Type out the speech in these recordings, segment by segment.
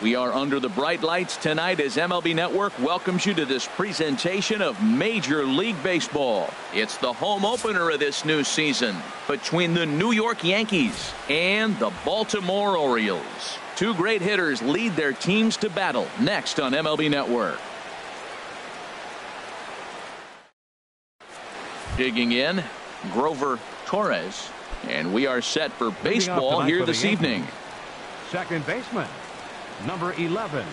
We are under the bright lights tonight as MLB Network welcomes you to this presentation of Major League Baseball. It's the home opener of this new season between the New York Yankees and the Baltimore Orioles. Two great hitters lead their teams to battle next on MLB Network. Digging in, Grover Torres, and we are set for baseball here this evening. Second baseman, number 11.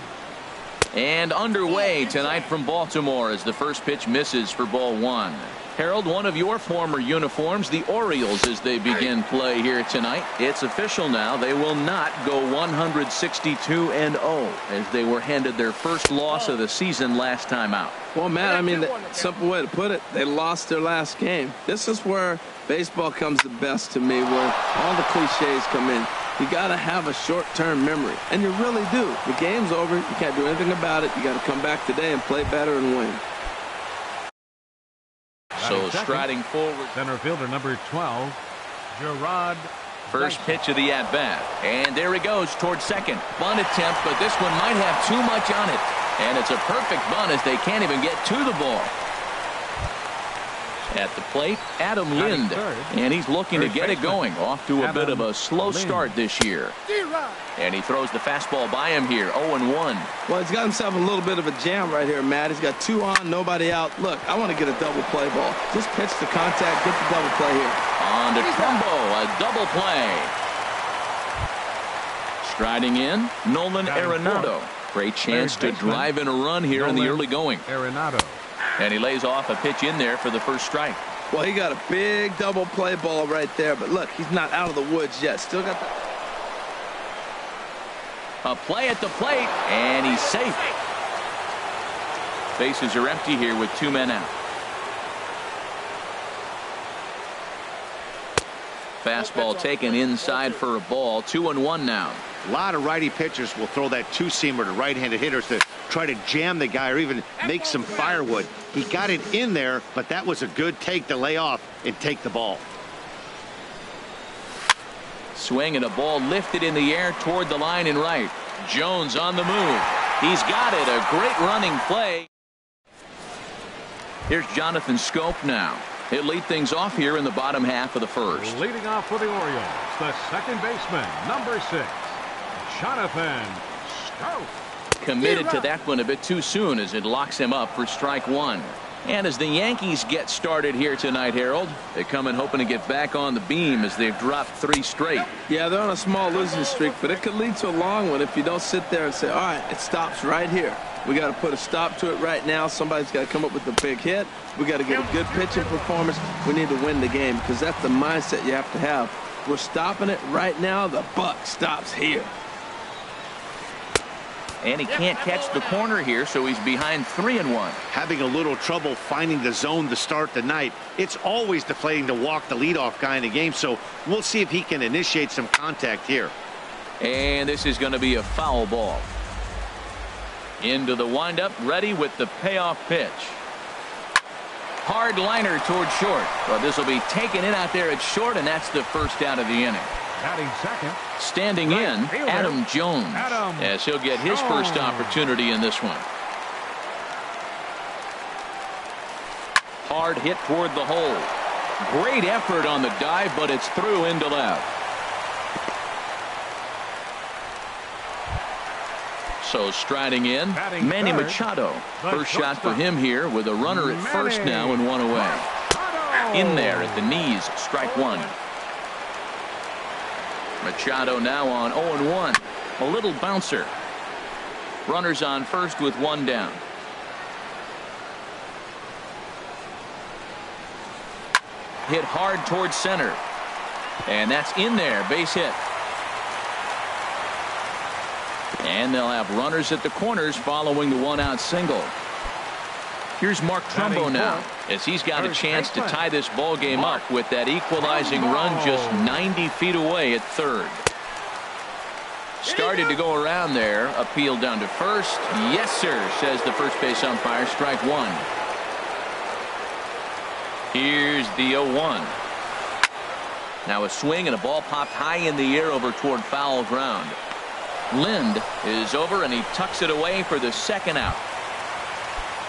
And underway tonight from Baltimore as the first pitch misses for ball one. Harold, one of your former uniforms, the Orioles, as they begin play here tonight. It's official now. They will not go 162-0 as they were handed their first loss of the season last time out. Well, Matt, I mean, the simple way to put it, they lost their last game. This is where baseball comes the best to me, where all the cliches come in. You got to have a short-term memory, and you really do. The game's over. You can't do anything about it. You got to come back today and play better and win. So striding forward, center fielder number 12, Gerard. First pitch of the at-bat, and there he goes towards second. Bunt attempt, but this one might have too much on it, and it's a perfect bunt as they can't even get to the ball. At the plate, Adam Lind, and he's looking to get it going. Off to a bit of a slow start this year. And he throws the fastball by him here, 0-1. Well, he's got himself a little bit of a jam right here, Matt. He's got two on, nobody out. Look, I want to get a double play ball. Just pitch the contact, get the double play here. On to Trumbo, a double play. Striding in, Nolan Arenado. Great chance to drive in a run here in the early going. Arenado. And he lays off a pitch in there for the first strike. Well, he got a big double play ball right there, but look, he's not out of the woods yet. Still got that. A play at the plate, and he's safe. Bases are empty here with two men out. Fastball taken inside for a ball, 2-1 now. A lot of righty pitchers will throw that two-seamer to right-handed hitters to try to jam the guy or even make some firewood. He got it in there, but that was a good take to lay off and take the ball. Swing and a ball lifted in the air toward the line and right. Jones on the move. He's got it. A great running play. Here's Jonathan Schoop now. He'll lead things off here in the bottom half of the first. Leading off for the Orioles, the second baseman, number 6, Jonathan Schoop. Committed to that one a bit too soon as it locks him up for strike one. And as the Yankees get started here tonight, Harold, they come in hoping to get back on the beam as they've dropped 3 straight. Yeah, they're on a small losing streak, but it could lead to a long one if you don't sit there and say, all right, it stops right here. We got to put a stop to it right now. Somebody's got to come up with a big hit. We got to get a good pitching performance. We need to win the game because that's the mindset you have to have. We're stopping it right now. The buck stops here. And he can't catch the corner here, so he's behind 3-1. Having a little trouble finding the zone to start the night. It's always deflating to walk the leadoff guy in the game, so we'll see if he can initiate some contact here. And this is going to be a foul ball. Into the windup, ready with the payoff pitch. Hard liner toward short. Well, this will be taken in out there at short, and that's the first out of the inning. Batting second. Standing in, Adam Jones, as he'll get his first opportunity in this one. Hard hit toward the hole. Great effort on the dive, but it's through into left. So striding in, Manny Machado. First shot for him here with a runner at first now and one away. In there at the knees, strike one. Machado now on 0-1. A little bouncer. Runners on first with one down. Hit hard towards center. And that's in there, base hit. And they'll have runners at the corners following the one-out single. Here's Mark Trumbo now, as he's got a chance to tie this ball game up with that equalizing run just 90 feet away at third. Started to go around there. Appeal down to first. Yes, sir, says the first base umpire. Strike one. Here's the 0-1. Now a swing and a ball popped high in the air over toward foul ground. Lind is over, and he tucks it away for the second out.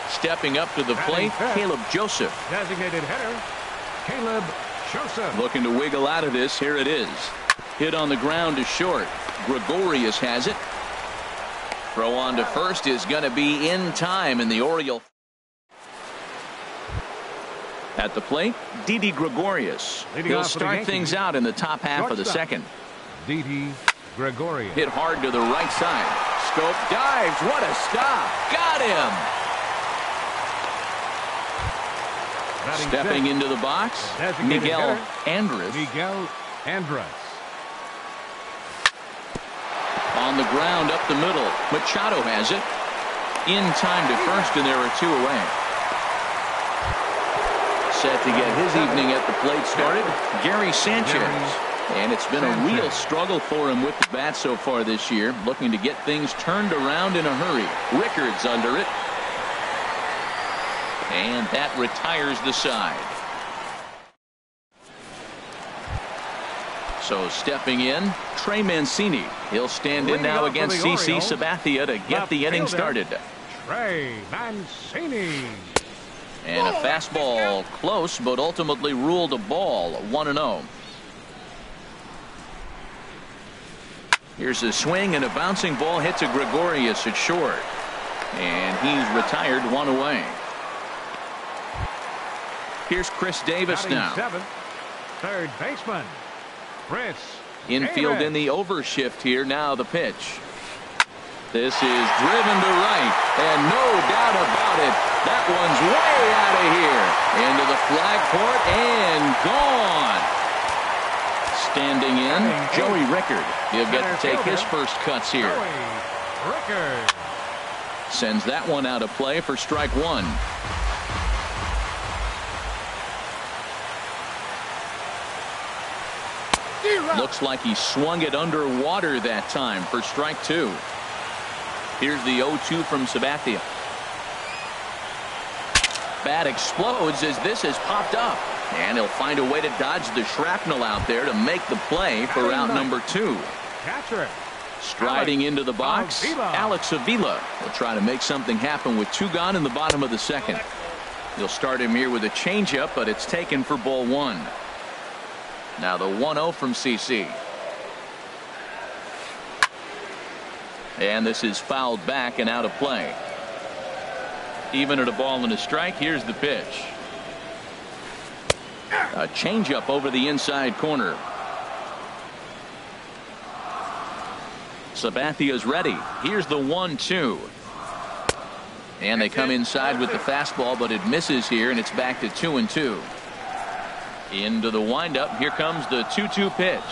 Stepping up to the plate, Caleb Joseph. Designated hitter, Caleb Joseph. Looking to wiggle out of this. Here it is. Hit on the ground to short. Gregorius has it. Throw on to first is going to be in time, and the Oriole. At the plate, Didi Gregorius. He'll start things out in the top half of the second. Didi Gregorius. Hit hard to the right side. Schoop dives. What a stop. Got him. Stepping into the box, Miguel Andres. Miguel Andres. On the ground up the middle. Machado has it. In time to first, and there are two away. Set to get his evening at the plate started, Gary Sanchez. And it's been a real struggle for him with the bat so far this year, looking to get things turned around in a hurry. Rickards under it. And that retires the side. So stepping in, Trey Mancini. He'll stand in now against CC Sabathia to get the inning started. Trey Mancini. And a fastball close, but ultimately ruled a ball. 1-0. Here's a swing and a bouncing ball hit to Gregorius at short. And he's retired, one away. Here's Chris Davis now. Seventh, third baseman, Chris Infield Davis. in the overshift here. Now the pitch. This is driven to right, and no doubt about it, that one's way out of here. Into the flag court and gone. Standing in, Joey Rickard. He'll get to take his first cuts here. Joey Rickard. Sends that one out of play for strike one. Looks like he swung it underwater that time for strike two. Here's the 0-2 from Sabathia. Bat explodes as this has popped up. And he'll find a way to dodge the shrapnel out there to make the play for out number two. Catcher. Striding into the box, Alex Avila will try to make something happen with two gone in the bottom of the second. He'll start him here with a changeup, but it's taken for ball one. Now the 1-0 from CC. And this is fouled back and out of play. Even at a ball and a strike, here's the pitch. A changeup over the inside corner. Sabathia's ready. Here's the 1-2. And they come inside with the fastball, but it misses here, and it's back to 2-2. Into the windup. Here comes the 2-2 pitch.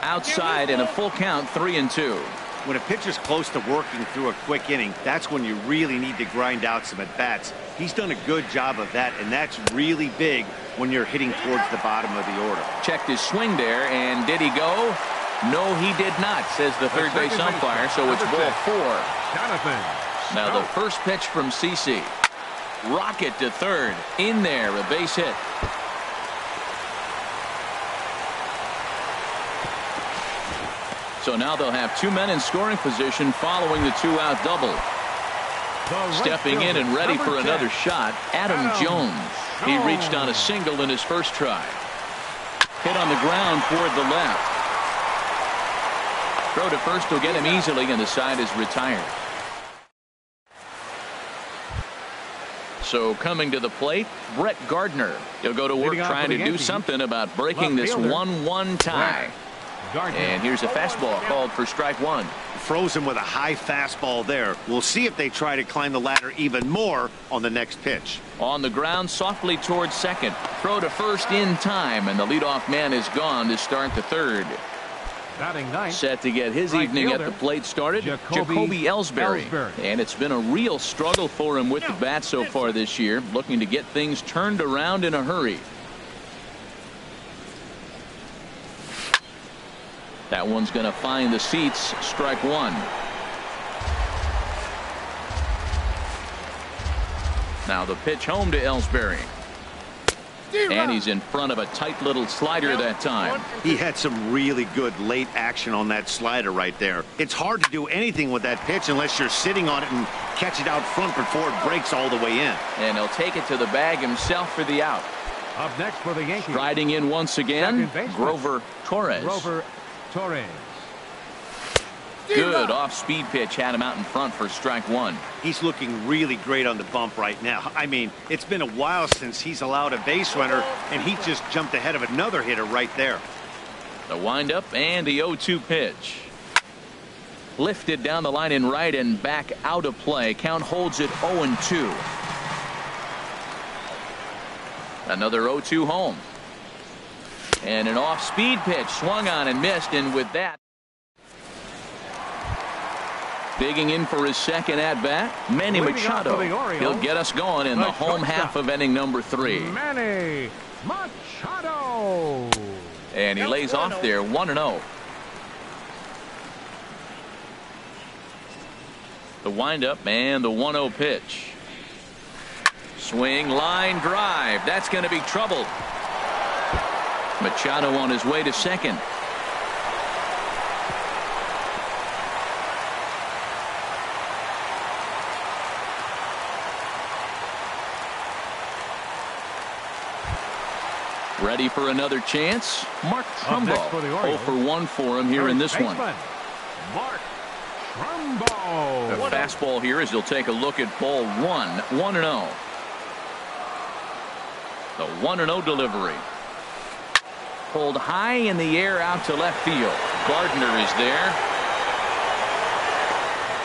Outside and a full count, 3-2. When a pitcher's close to working through a quick inning, that's when you really need to grind out some at-bats. He's done a good job of that, and that's really big when you're hitting towards the bottom of the order. Checked his swing there, and did he go? No, he did not, says the third base umpire, so it's ball four. Now the first pitch from CC. Rocket to third. In there, a base hit. So now they'll have two men in scoring position following the two-out double. Stepping in and ready for another shot, Adam Jones. He reached on a single in his first try. Hit on the ground toward the left. Throw to first will get him easily, and the side is retired. So coming to the plate, Brett Gardner. He'll go to work trying to do something about breaking this 1-1 tie. And here's a fastball called for strike one. Frozen with a high fastball there. We'll see if they try to climb the ladder even more on the next pitch. On the ground, softly towards second. Throw to first in time, and the leadoff man is gone to start the third. Set to get his evening at the plate started, Jacoby Ellsbury. And it's been a real struggle for him with the bat so far this year, looking to get things turned around in a hurry. That one's going to find the seats. Strike one. Now the pitch home to Ellsbury. And he's in front of a tight little slider that time. He had some really good late action on that slider right there. It's hard to do anything with that pitch unless you're sitting on it and catch it out front before it breaks all the way in. And he'll take it to the bag himself for the out. Up next for the Yankees. Riding in once again, Grover Torres. Grover Torres. Good off-speed pitch had him out in front for strike one. He's looking really great on the bump right now. I mean, it's been a while since he's allowed a base runner, and he just jumped ahead of another hitter right there. The windup and the 0-2 pitch. Lifted down the line in right and back out of play. Count holds it 0-2. Another 0-2 home. And an off-speed pitch swung on and missed, and with that, digging in for his second at-bat, Manny Machado. He'll get us going in the home half of inning number 3. Manny Machado. And he lays off there 1-0. The windup and the 1-0 pitch. Swing, line drive. That's going to be trouble. Machado on his way to second. Ready for another chance. Mark Trumbo. 0 for 1 for him here in this one. Mark Trumbo. The fastball here as he'll take a look at ball 1. 1-0. The 1-0 delivery. Pulled high in the air out to left field. Gardner is there.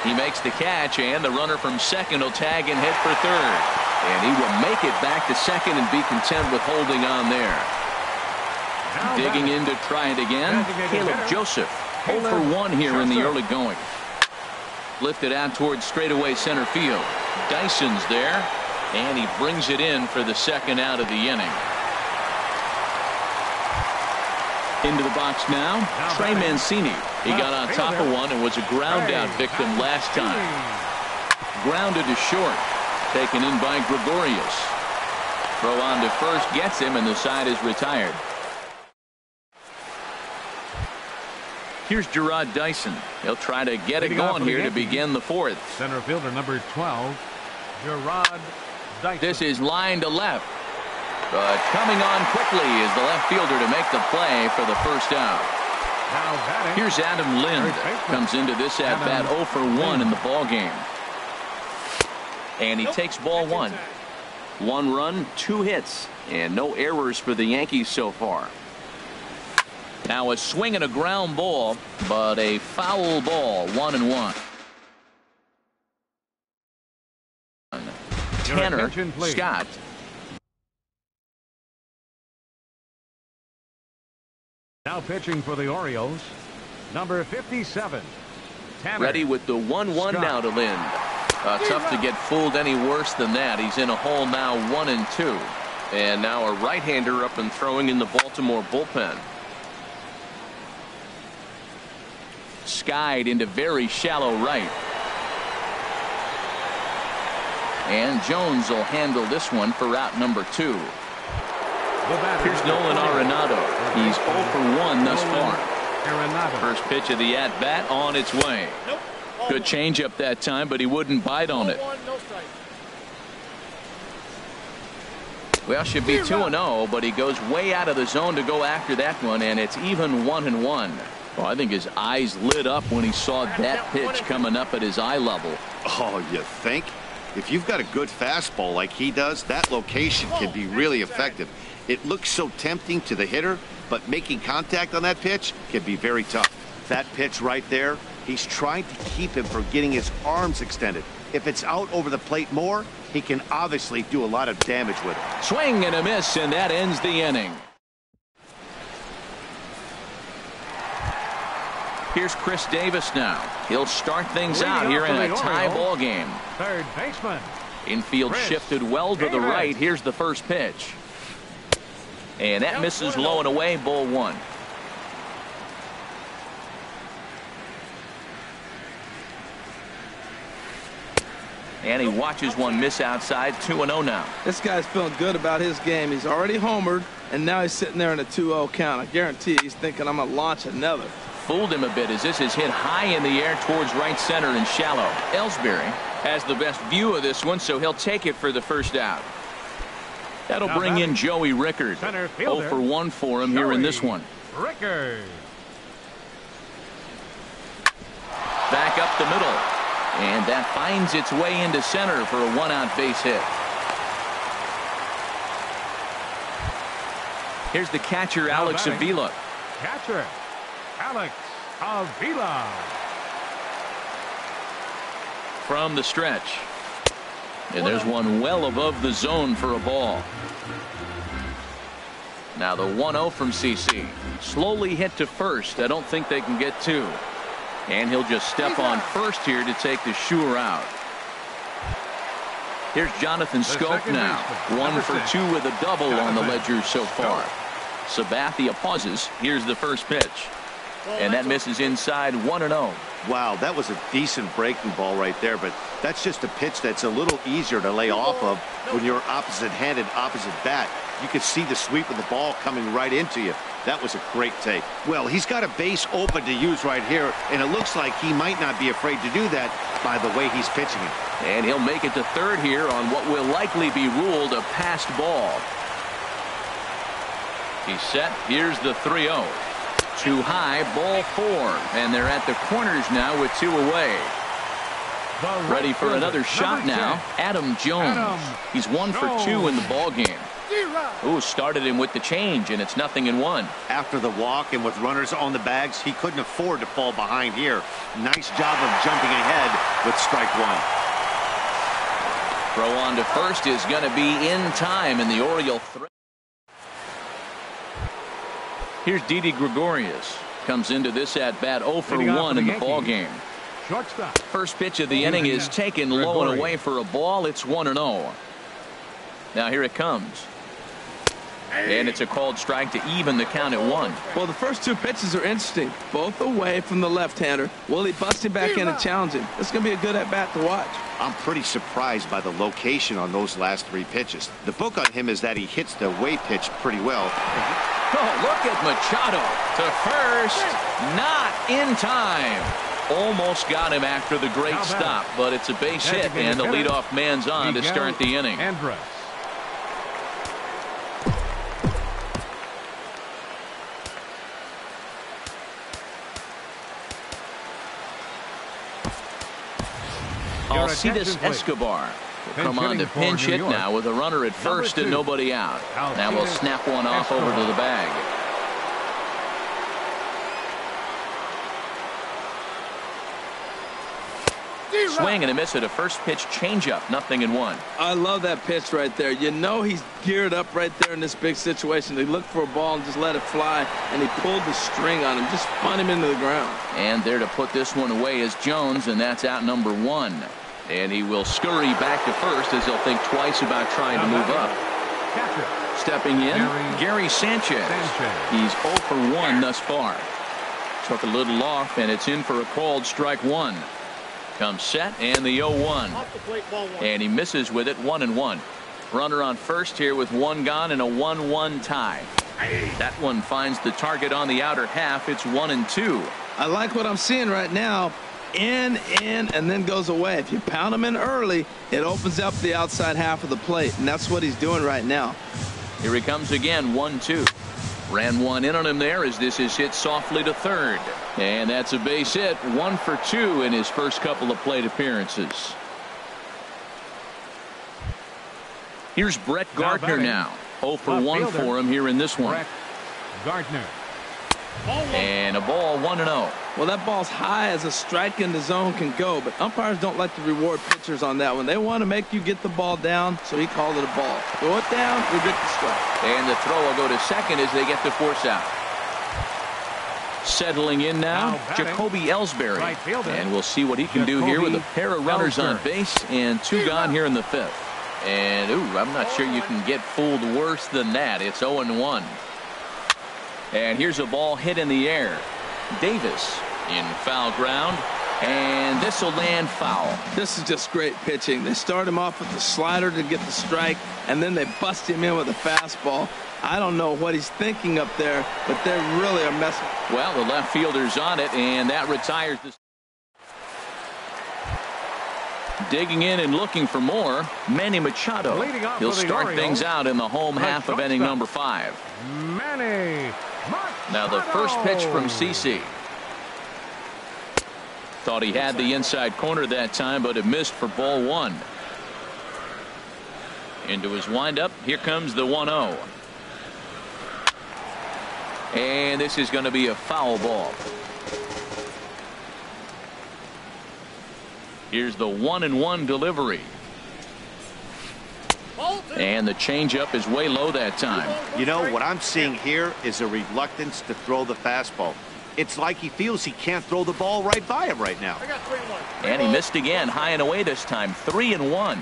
He makes the catch, and the runner from second will tag and head for third. And he will make it back to second and be content with holding on there. Digging in to try it again, Caleb Joseph. 0 for 1 here in the early going. Lifted out towards straightaway center field. Dyson's there, and he brings it in for the second out of the inning. Into the box now, Trey Mancini. He got on top of one and was a ground out victim last time. Grounded to short. Taken in by Gregorius. Throw on to first gets him, and the side is retired. Here's Gerard Dyson. He'll try to get it going here to begin the fourth. Center fielder number 12, Gerard Dyson. This is line to left. But coming on quickly is the left fielder to make the play for the first out. Here's Adam Lind. Comes into this at-bat 0 for 1 in the ball game. And he takes ball 1. 1 run, 2 hits, and no errors for the Yankees so far. Now a swing and a ground ball, but a foul ball. 1-1. Tanner Scott. Now pitching for the Orioles, number 57. Tanner Ready with the 1-1 now to Lind. Tough to get fooled any worse than that. He's in a hole now, 1-2. And now a right-hander up and throwing in the Baltimore bullpen. Skied into very shallow right. And Jones will handle this one for out number 2. Here's Nolan Arenado. He's 0 for 1 thus far. First pitch of the at-bat on its way. Good changeup that time, but he wouldn't bite on it. Well, should be 2-0, but he goes way out of the zone to go after that one, and it's even 1-1. Well, I think his eyes lit up when he saw that pitch coming up at his eye level. Oh, you think? If you've got a good fastball like he does, that location can be really effective. It looks so tempting to the hitter, but making contact on that pitch can be very tough. That pitch right there, he's trying to keep him from getting his arms extended. If it's out over the plate more, he can obviously do a lot of damage with it. Swing and a miss, and that ends the inning. Here's Chris Davis now. He'll start things out here in a tie ball game. Third baseman. Infield shifted well to the right. Here's the first pitch. And that misses low and away, ball 1. And he watches one miss outside. 2-0 now. This guy's feeling good about his game. He's already homered, and now he's sitting there in a 2-0 count. I guarantee he's thinking, I'm going to launch another. Fooled him a bit as this is hit high in the air towards right center and shallow. Ellsbury has the best view of this one, so he'll take it for the first out. That'll bring in Joey Rickard. 0 for 1 for him here in this one. Rickard. Back up the middle. And that finds its way into center for a 1-out base hit. Here's the catcher, Alex Avila. Catcher, Alex Avila. From the stretch. And there's one well above the zone for a ball. Now the 1-0 from CC. Slowly hit to first. I don't think they can get two. And he'll just step on first here to take the Shure out. Here's Jonathan Schoop now. 1 for 2 with a double on the ledger so far. Sabathia pauses. Here's the first pitch. And that misses inside 1-0. Wow, that was a decent breaking ball right there, but that's just a pitch that's a little easier to lay off of when you're opposite-handed, opposite bat. You could see the sweep of the ball coming right into you. That was a great take. Well, he's got a base open to use right here, and it looks like he might not be afraid to do that by the way he's pitching it. And he'll make it to third here on what will likely be ruled a passed ball. He's set. Here's the 3-0. Too high, ball 4. And they're at the corners now with 2 away. Ready for another shot now. Adam Jones. He's 1 for 2 in the ball game. Ooh, started him with the change, and it's 0-1. After the walk and with runners on the bags, he couldn't afford to fall behind here. Nice job of jumping ahead with strike 1. Throw on to first is going to be in time, and the Oriole threat. Here's Didi Gregorius. Comes into this at bat 0 for 1 in the ball game. Shortstop. First pitch of the inning is taken low and away for a ball. It's 1-0. Now here it comes. And it's a called strike to even the count at 1. Well, the first 2 pitches are interesting. Both away from the left-hander. Will he bust him back in and challenge him? It's going to be a good at-bat to watch. I'm pretty surprised by the location on those last 3 pitches. The book on him is that he hits the away pitch pretty well. Oh, look at Machado to first. Not in time. Almost got him after the great stop, but it's a base hit, and the leadoff man's on to start the inning. Andrus. Alcides Escobar will come on to pinch hit now with a runner at first and nobody out. Now we'll snap one off over to the bag. Swing and a miss at a first pitch changeup. 0-1. I love that pitch right there. You know he's geared up right there in this big situation. They looked for a ball and just let it fly, and he pulled the string on him, just spun him into the ground. And there to put this one away is Jones, and that's out number 1. And he will scurry back to first as he'll think twice about trying to move up. Stepping in, Gary Sanchez. He's 0 for 1 thus far. Took a little off, and it's in for a called strike 1. Comes set, and the 0-1. And he misses with it. 1-1. Runner on first here with 1 gone and a 1-1 tie. That one finds the target on the outer half. It's 1-2. I like what I'm seeing right now. In, and then goes away. If you pound him in early, it opens up the outside half of the plate, and that's what he's doing right now. Here he comes again. 1-2. Ran one in on him there as this is hit softly to third. And that's a base hit. 1 for 2 in his first couple of plate appearances. Here's Brett Gardner now. 0 for 1 for him here in this one. Brett Gardner. And a ball 1-0. Well, that ball's high as a strike in the zone can go, but umpires don't like to reward pitchers on that one. They want to make you get the ball down, so he called it a ball. Throw it down, we get the strike. And the throw will go to second as they get the force out. Settling in now, Jacoby Ellsbury. And we'll see what he can do here with a pair of runners on base and 2 gone here in the 5th. And, ooh, I'm not sure you can get fooled worse than that. It's 0-1. And here's a ball hit in the air. Davis in foul ground. And this will land foul. This is just great pitching. They start him off with the slider to get the strike, and then they bust him in with a fastball. I don't know what he's thinking up there, but they really are messing. Well, the left fielder's on it, and that retires this. Digging in and looking for more, Manny Machado. He'll start things out in the home half of inning number 5. Manny Machado. Now the first pitch from CC. Thought he had the inside corner that time, but it missed for ball 1. Into his windup. Here comes the 1-0. And this is going to be a foul ball. Here's the 1-1 delivery. And the changeup is way low that time. You know, what I'm seeing here is a reluctance to throw the fastball. It's like he feels he can't throw the ball right by him right now. And he missed again, high and away this time, 3-1.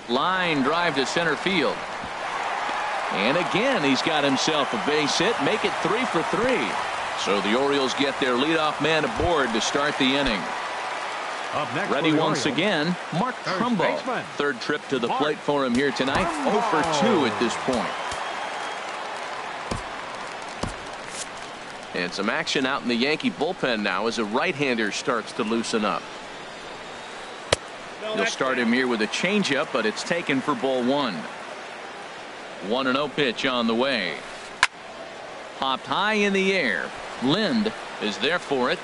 Line drive to center field. And again, he's got himself a base hit, make it 3 for 3. So the Orioles get their leadoff man aboard to start the inning. Up next Ready for the once Orioles, again, Mark Trumbo. baseman, Third trip to the Mark plate for him here tonight. 0 for 2 at this point. And some action out in the Yankee bullpen now as a right-hander starts to loosen up. They'll start him here with a changeup, but it's taken for ball 1. 1-0 pitch on the way. Popped high in the air. Lind is there for it.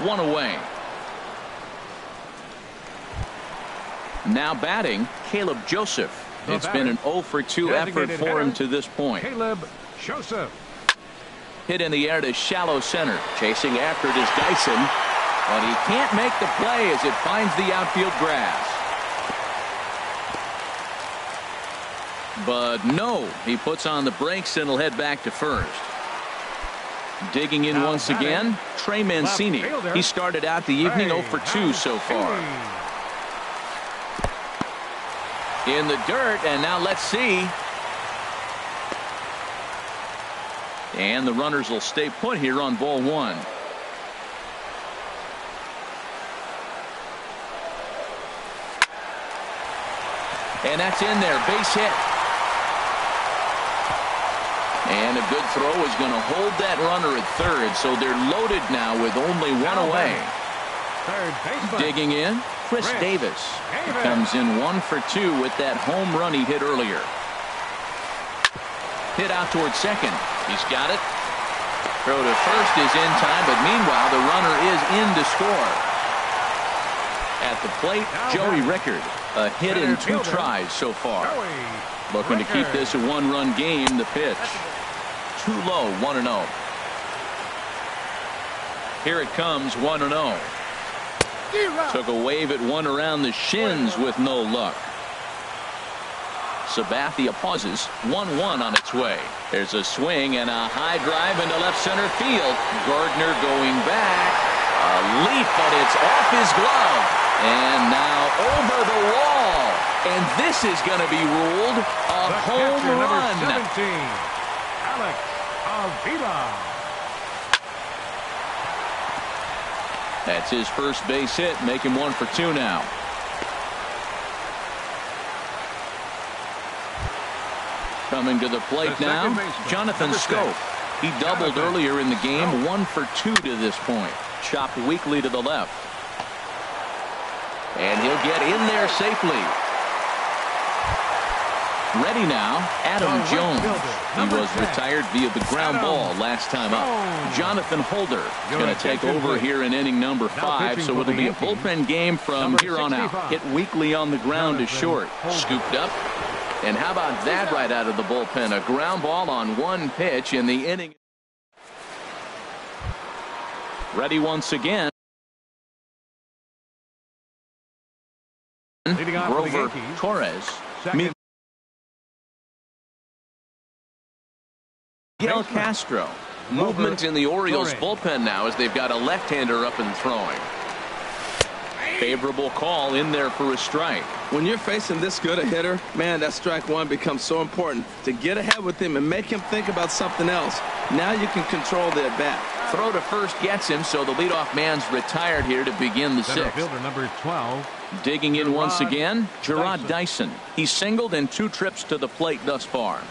1 away. Now batting, Caleb Joseph. It's been an 0 for 2 effort for him to this point. Caleb Joseph. Hit in the air to shallow center. Chasing after it is Dyson. But he can't make the play as it finds the outfield grass. But no, he puts on the brakes and will head back to first. Digging in once again, Trey Mancini. He started out the evening 0 for 2 so far. In the dirt, and now let's see. And the runners will stay put here on ball 1. And that's in there, base hit. And a good throw is going to hold that runner at third, so they're loaded now with only 1 away. Digging in, Chris Davis. He comes in 1 for 2 with that home run he hit earlier. Hit out towards second. He's got it. Throw to first is in time, but meanwhile the runner is in to score. At the plate, Joey Rickard. A hit in 2 tries so far. Looking to keep this a 1-run game. The pitch. Too low, 1-0. Here it comes, 1-0. Took a wave at one around the shins with no luck. Sabathia pauses. 1-1 on its way. There's a swing and a high drive into left center field. Gardner going back. A leap, but it's off his glove. And now over the wall. And this is going to be ruled a home run. Number 17, Alex Avila. That's his first base hit, make him 1 for 2 now. Coming to the plate now, Jonathan Schoop. He doubled earlier in the game, 1 for 2 to this point. Chopped weakly to the left. And he'll get in there safely. Ready now, Adam Jones. He was retired via the ground ball last time up. Jonathan Holder is going to take over here in inning number 5, so it'll be a bullpen game from here on out. Hit weakly on the ground to short. Scooped up. And how about that right out of the bullpen? A ground ball on 1 pitch in the inning. Ready once again. Grover Torres. Miguel Castro. Movement in the Orioles bullpen now as they've got a left-hander up and throwing. Favorable call in there for a strike. When you're facing this good a hitter, man, that strike one becomes so important to get ahead with him and make him think about something else. Now you can control the at-bat. Throw to first gets him, so the leadoff man's retired here to begin the Center sixth. fielder number 12. Digging in once Gerard again, Gerard Dyson. Dyson. He's singled in 2 trips to the plate thus far.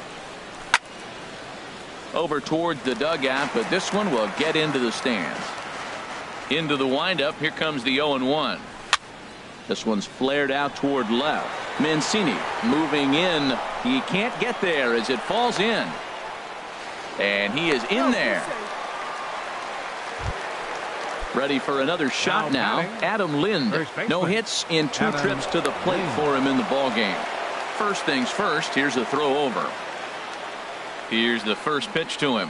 Over towards the dugout, but this one will get into the stands. Into the windup. Here comes the 0-1. This one's flared out toward left. Mancini moving in. He can't get there as it falls in. And he is in there. Ready for another shot now. Adam Lind. No hits in 2 trips to the plate for him in the ballgame. First things first, here's a throw over. Here's the first pitch to him.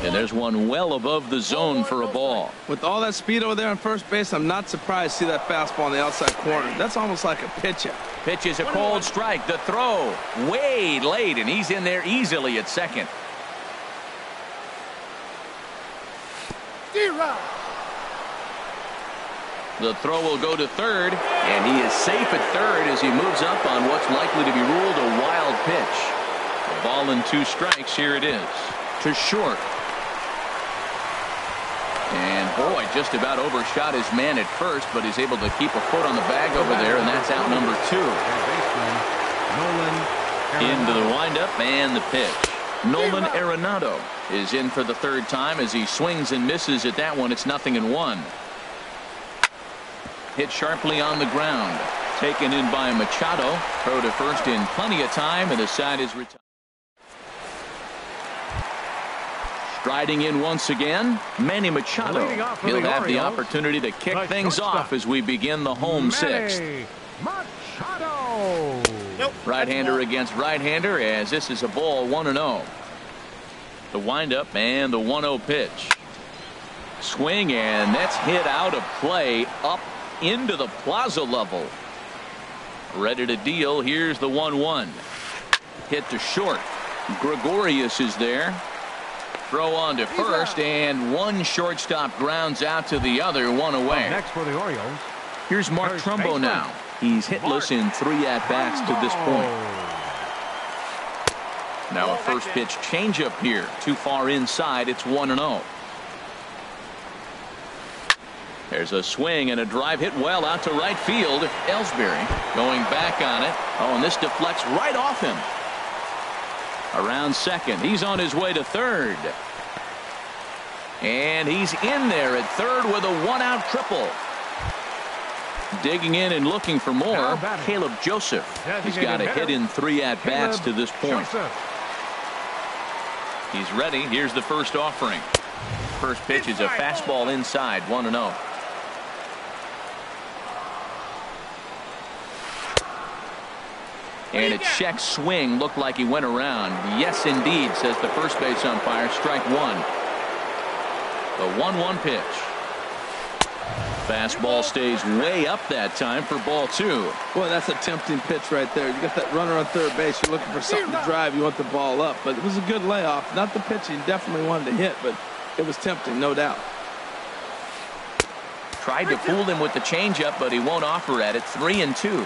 And there's one well above the zone for a ball. With all that speed over there on first base, I'm not surprised to see that fastball on the outside corner. That's almost like a pitch-up. Pitch is a cold strike. The throw way late, and he's in there easily at second. The throw will go to third, and he is safe at third as he moves up on what's likely to be ruled a wild pitch. A ball and 2 strikes. Here it is to short. And boy, just about overshot his man at first, but he's able to keep a foot on the bag over there, and that's out number 2. Into the windup and the pitch. Nolan Arenado is in for the 3rd time as he swings and misses at that one. It's 0-1. Hit sharply on the ground. Taken in by Machado. Throw to first in plenty of time, and the side is retired. Striding in once again, Manny Machado. He'll have the opportunity to kick things off as we begin the home 6th. Machado. Right-hander against right-hander as this is a ball 1-0. The windup and the 1-0 pitch. Swing, and that's hit out of play up into the plaza level. Ready to deal. Here's the 1-1. Hit to short. Gregorius is there. Throw on to first, and one shortstop grounds out to the other, one away. Next for the Orioles. Here's Mark Trumbo now. He's hitless in 3 at-bats to this point. Now a first pitch changeup here. Too far inside. It's 1-0. There's a swing and a drive hit well out to right field. Ellsbury going back on it. Oh, and this deflects right off him. Around second. He's on his way to third. And he's in there at third with a 1-out triple. Digging in and looking for more, Caleb Joseph. He's got a hit in 3 at-bats to this point. He's ready. Here's the first offering. First pitch is a fastball inside, 1-0. And a check swing looked like he went around. Yes, indeed, says the first base umpire. Strike 1. The 1-1 pitch. Fastball stays way up that time for ball 2. Boy, that's a tempting pitch right there. You got that runner on third base. You're looking for something to drive. You want the ball up. But it was a good layoff. Not the pitch he definitely wanted to hit, but it was tempting, no doubt. Tried to fool him with the changeup, but he won't offer at it. 3-2.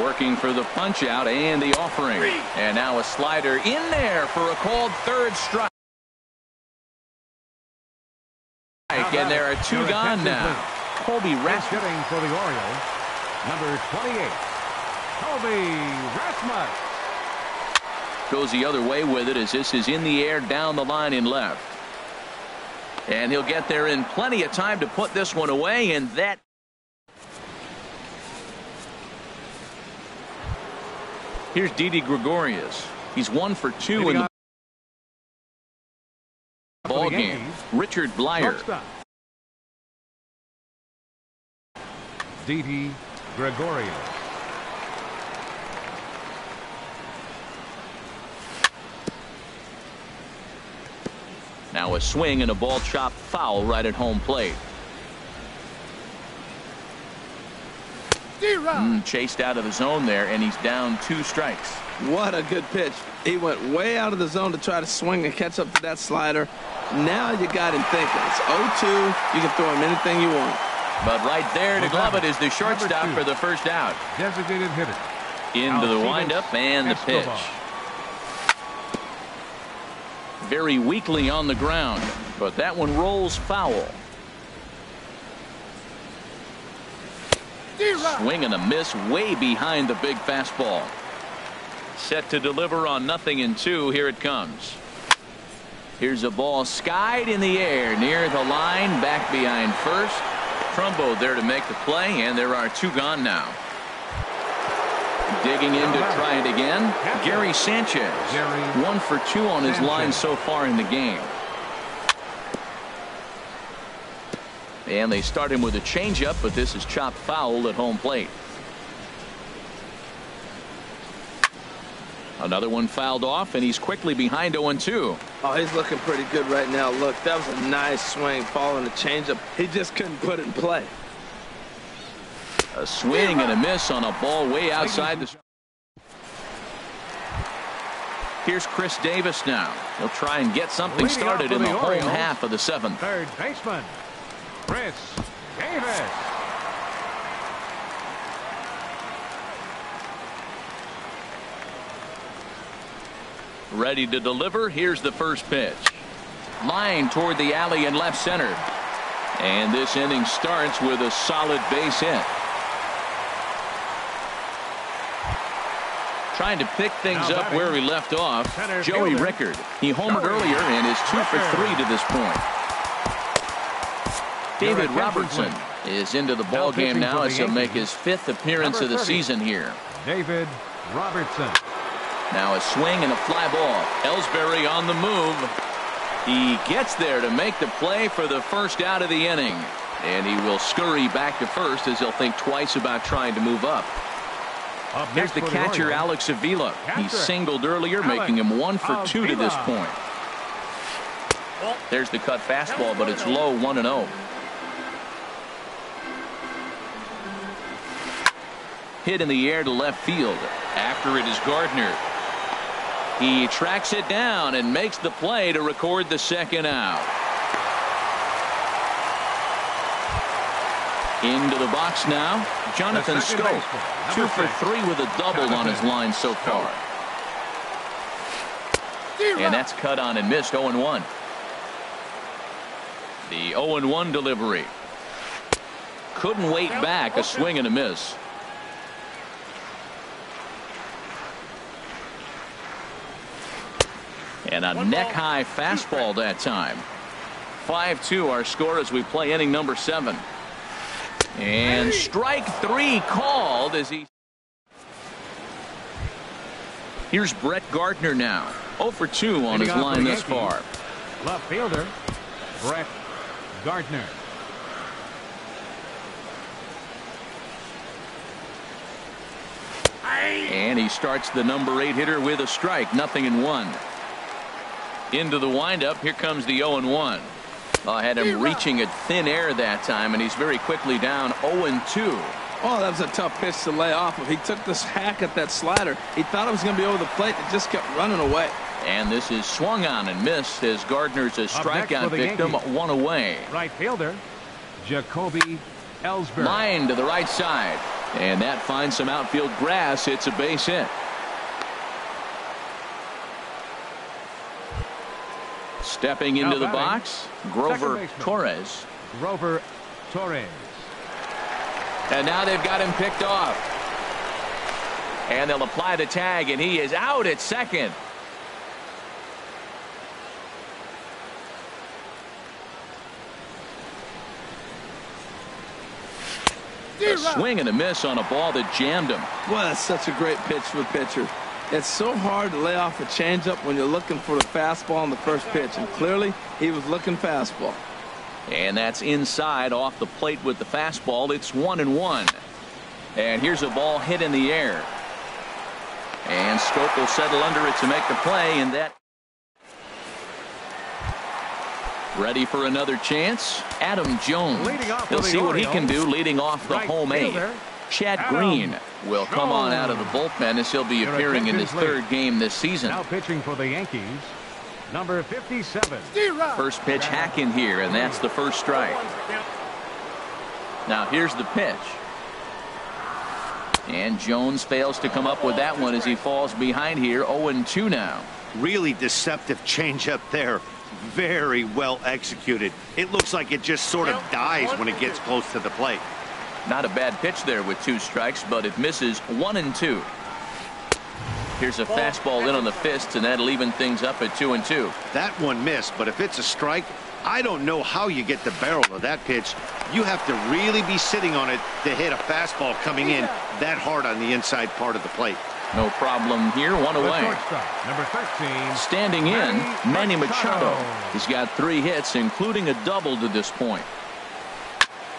Working for the punch out and the offering. And now a slider in there for a called third strike. And there are 2 gone now. Colby Rasmus. Hitting for the Orioles, number 28, Colby Rasmus. Goes the other way with it as this is in the air down the line in left. And he'll get there in plenty of time to put this one away, and that. Here's Didi Gregorius. He's 1 for 2 in the ball game. Richard Blyer. Didi Gregorius. Now a swing and a ball chopped foul right at home plate. Chased out of the zone there, and he's down 2 strikes. What a good pitch. He went way out of the zone to try to swing and catch up to that slider. Now you got him thinking. It's 0-2. You can throw him anything you want. But right there to glove it is the shortstop for the first out. Designated hitter. Into the windup and the pitch. Very weakly on the ground, but that one rolls foul. Swing and a miss way behind the big fastball. Set to deliver on 0-2. Here it comes. Here's a ball skied in the air near the line, back behind first. Trumbo there to make the play, and there are 2 gone now. Digging in to try it again, Gary Sanchez. 1 for 2 on his line so far in the game. And they start him with a changeup, but this is chopped foul at home plate. Another one fouled off, and he's quickly behind 0-2. Oh, he's looking pretty good right now. Look, that was a nice swing following the changeup. He just couldn't put it in play. A swing and a miss on a ball way outside the. Here's Chris Davis now. He'll try and get something started in the home half of the 7th. Third baseman, Chris Davis. Ready to deliver. Here's the first pitch. Line toward the alley in left center. And this inning starts with a solid base hit. Trying to pick things up where he left off, Joey Rickard. He homered earlier and is 2 for 3 to this point. David Robertson is into the ball game now as he'll make his 5th appearance of the season here. David Robertson. Now a swing and a fly ball. Ellsbury on the move. He gets there to make the play for the first out of the inning. And he will scurry back to first as he'll think twice about trying to move up. Here's the catcher, Alex Avila. He singled earlier, making him 1 for 2 to this point. There's the cut fastball, but it's low, 1-0. Hit in the air to left field. After it is Gardner. He tracks it down and makes the play to record the second out. Into the box now, Jonathan Schoop. 2 for 3 with a double on his line so far. And that's cut on and missed, 0-1. The 0-1 delivery. Couldn't wait back, a swing and a miss. And a neck-high fastball that time. 5-2 our score as we play inning number 7. And strike 3 called as he. Here's Brett Gardner now. 0 for 2 on his line thus far. Left fielder, Brett Gardner. And he starts the number 8 hitter with a strike. 0-1. Into the windup. Here comes the 0-1. I had him reaching at thin air that time, and he's very quickly down 0-2. Oh, that was a tough pitch to lay off of. He took this hack at that slider. He thought it was going to be over the plate. It just kept running away. And this is swung on and missed as Gardner's a strikeout victim, 1 away. Right fielder, Jacoby Ellsbury. Line to the right side. And that finds some outfield grass. It's a base hit. Stepping into the box, Grover Torres. Grover Torres. And now they've got him picked off. And they'll apply the tag, and he is out at second. A swing and a miss on a ball that jammed him. Well, that's such a great pitch for the pitcher. It's so hard to lay off a changeup when you're looking for the fastball on the first pitch, and clearly he was looking fastball. And that's inside off the plate with the fastball. It's 1-1. And here's a ball hit in the air. And Schoop will settle under it to make the play, and that. Ready for another chance. Adam Jones. He'll see what he can do leading off the home 8. Chad Green will come on out of the bullpen as he'll be appearing in his third game this season. Now pitching for the Yankees, number 57. First pitch hack in here, and that's the first strike. Now here's the pitch. And Jones fails to come up with that one as he falls behind here. 0-2 now. Really deceptive changeup there. Very well executed. It looks like it just sort of dies when it gets close to the plate. Not a bad pitch there with 2 strikes, but it misses. 1-2. Here's a fastball in on the fists, and that'll even things up at 2-2. That one missed, but if it's a strike, I don't know how you get the barrel of that pitch. You have to really be sitting on it to hit a fastball coming in that hard on the inside part of the plate. No problem here. 1 away. Number 13. Standing in, Manny Machado. He's got 3 hits, including a double to this point.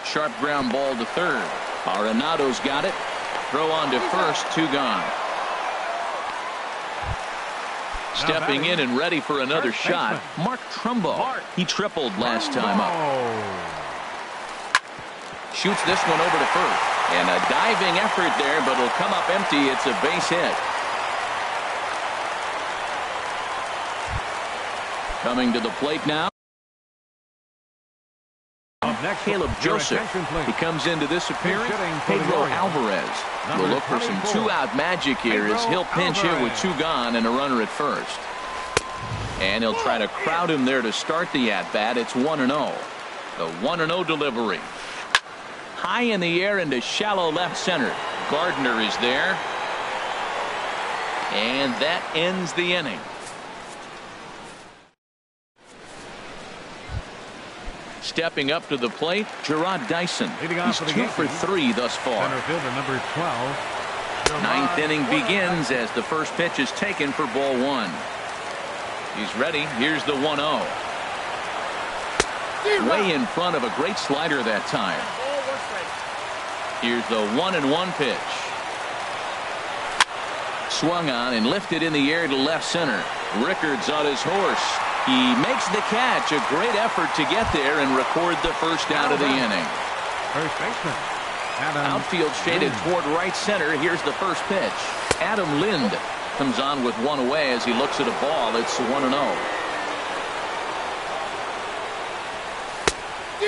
Sharp ground ball to third. Arenado's got it. Throw on to first. 2 gone. Stepping in and ready for another shot, Mark Trumbo. He tripled last time up. Shoots this one over to first. And a diving effort there, but it'll come up empty. It's a base hit. Coming to the plate now, Caleb Joseph. He comes into this appearance. Pedro Alvarez will look for some 2-out magic here as he'll pinch hit with 2 gone and a runner at first. And he'll try to crowd him there to start the at-bat. It's 1-0. The 1-0 delivery. High in the air into shallow left center. Gardner is there. And that ends the inning. Stepping up to the plate, Gerard Dyson. He's 2 for 3 thus far. Center fielder number 12. Ninth inning begins as the first pitch is taken for ball 1. He's ready. Here's the 1-0. Way in front of a great slider that time. Here's the 1-1 pitch. Swung on and lifted in the air to left center. Rickards on his horse. He makes the catch. A great effort to get there and record the first out of the inning. First baseman. Outfield shaded toward right center. Here's the first pitch. Adam Lind comes on with 1 away as he looks at a ball. It's 1-0.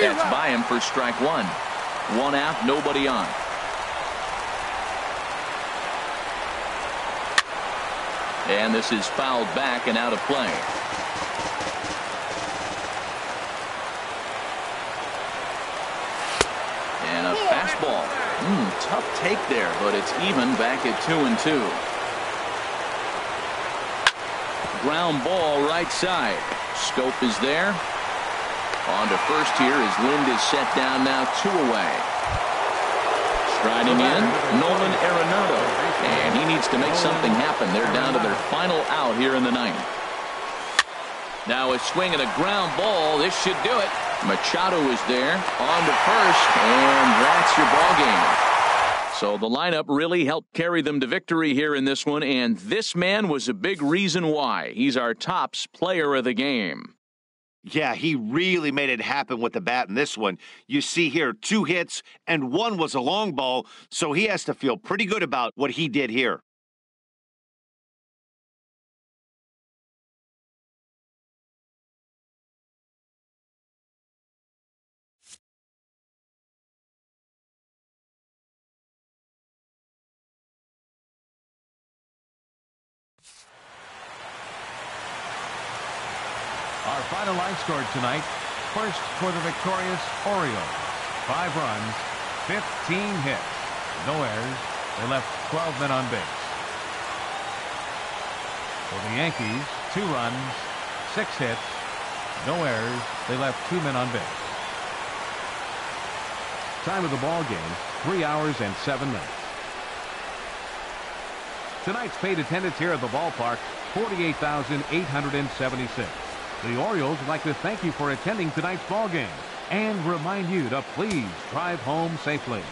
That's by him for strike 1. 1 out, nobody on. And this is fouled back and out of play. And a fastball. Tough take there, but it's even back at 2-2. Ground ball right side. Scope is there. On to first here as Lind is set down now 2 away. Striding in, Nolan Arenado. And he needs to make something happen. They're down to their final out here in the 9th. Now a swing and a ground ball. This should do it. Machado is there. On to first. And that's your ball game. So the lineup really helped carry them to victory here in this one. And this man was a big reason why. He's our tops player of the game. Yeah, he really made it happen with the bat in this one. You see here 2 hits and 1 was a long ball, so he has to feel pretty good about what he did here. Our final line score tonight. First for the victorious Orioles. 5 runs, 15 hits, no errors. They left 12 men on base. For the Yankees, 2 runs, 6 hits, no errors. They left 2 men on base. Time of the ball game, 3 hours and 7 minutes. Tonight's paid attendance here at the ballpark, 48,876. The Orioles would like to thank you for attending tonight's ball game and remind you to please drive home safely.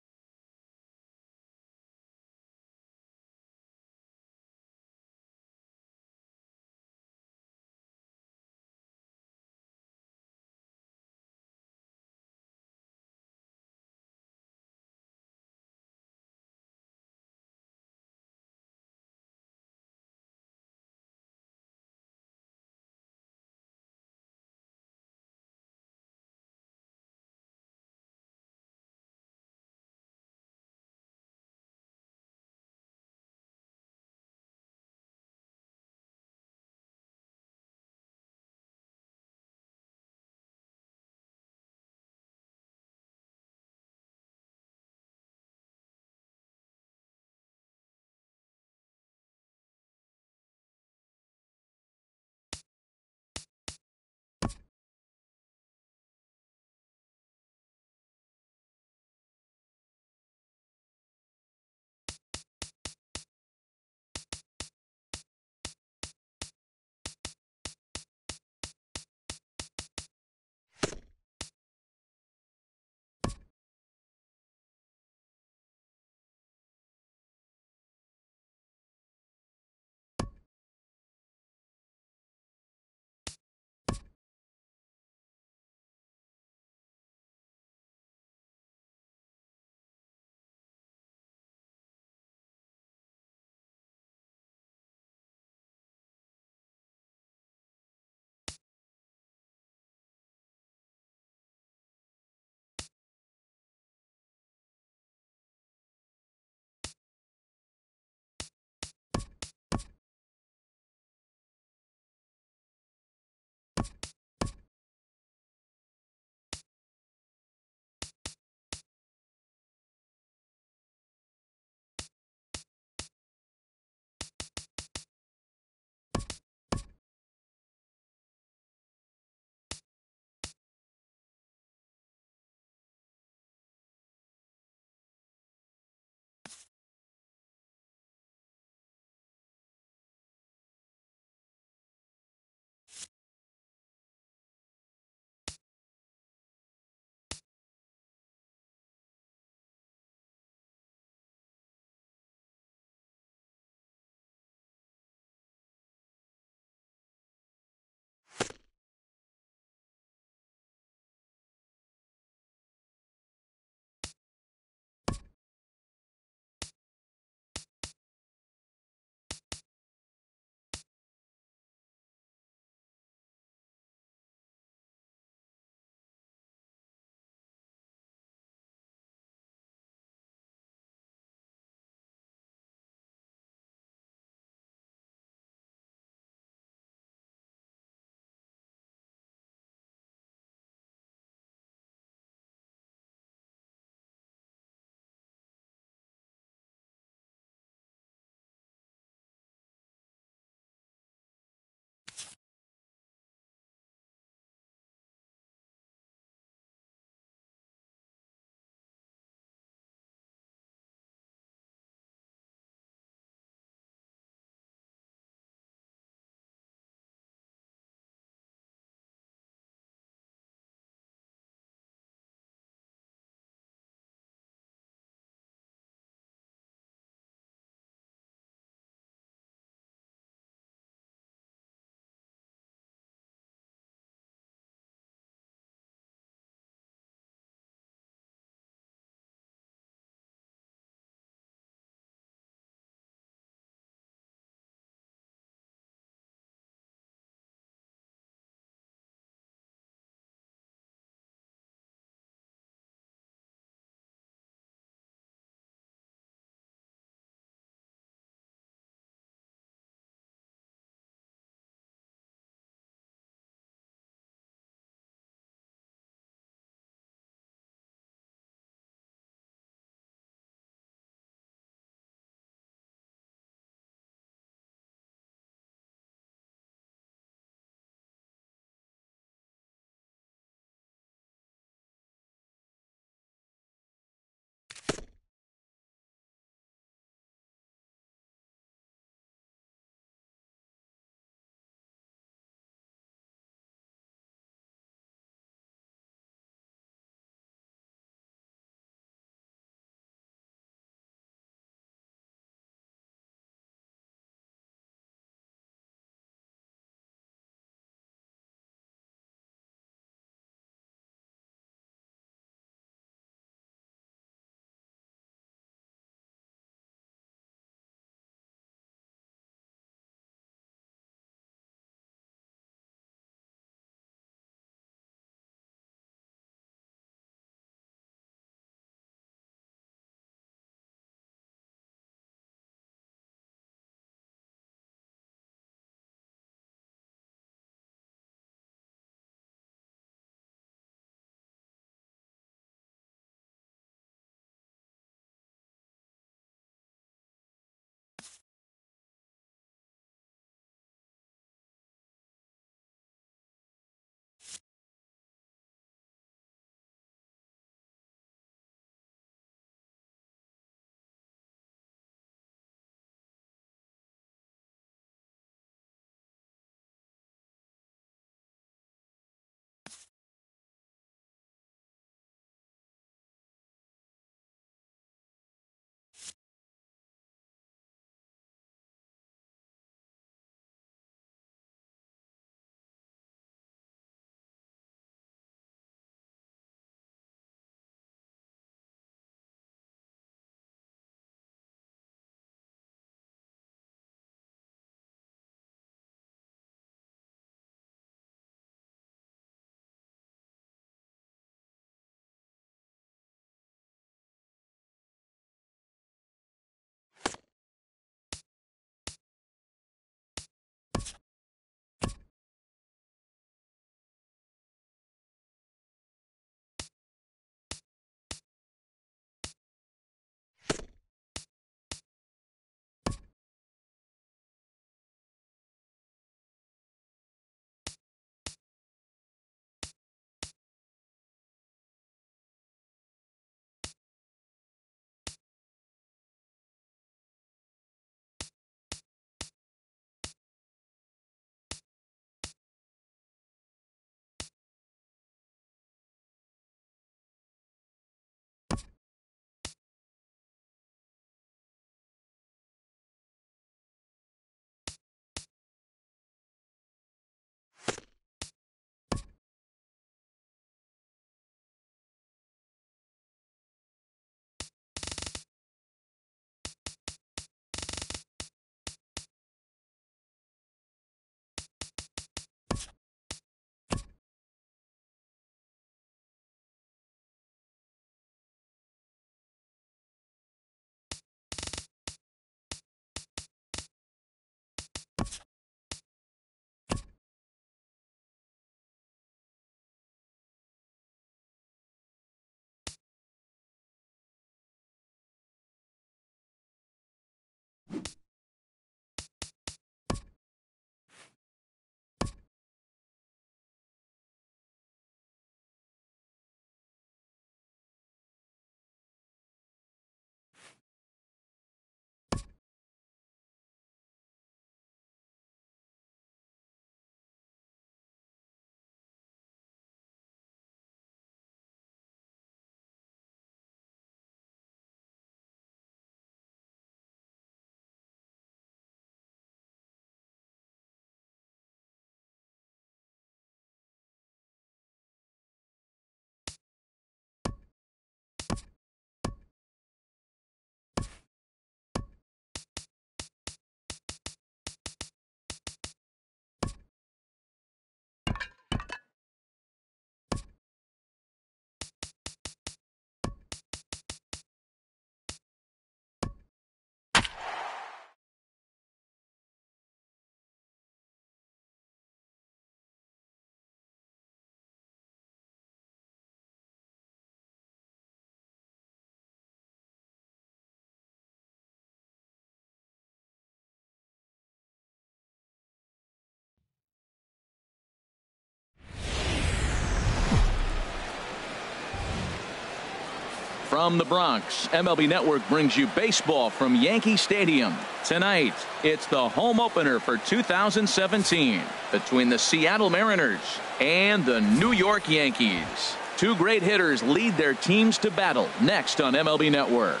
From the Bronx, MLB Network brings you baseball from Yankee Stadium. Tonight, it's the home opener for 2017 between the Seattle Mariners and the New York Yankees. Two great hitters lead their teams to battle next on MLB Network.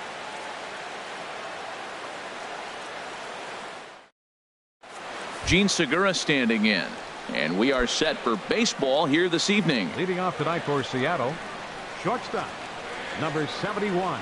Gene Segura standing in. And we are set for baseball here this evening. Leading off tonight for Seattle, shortstop, number 71.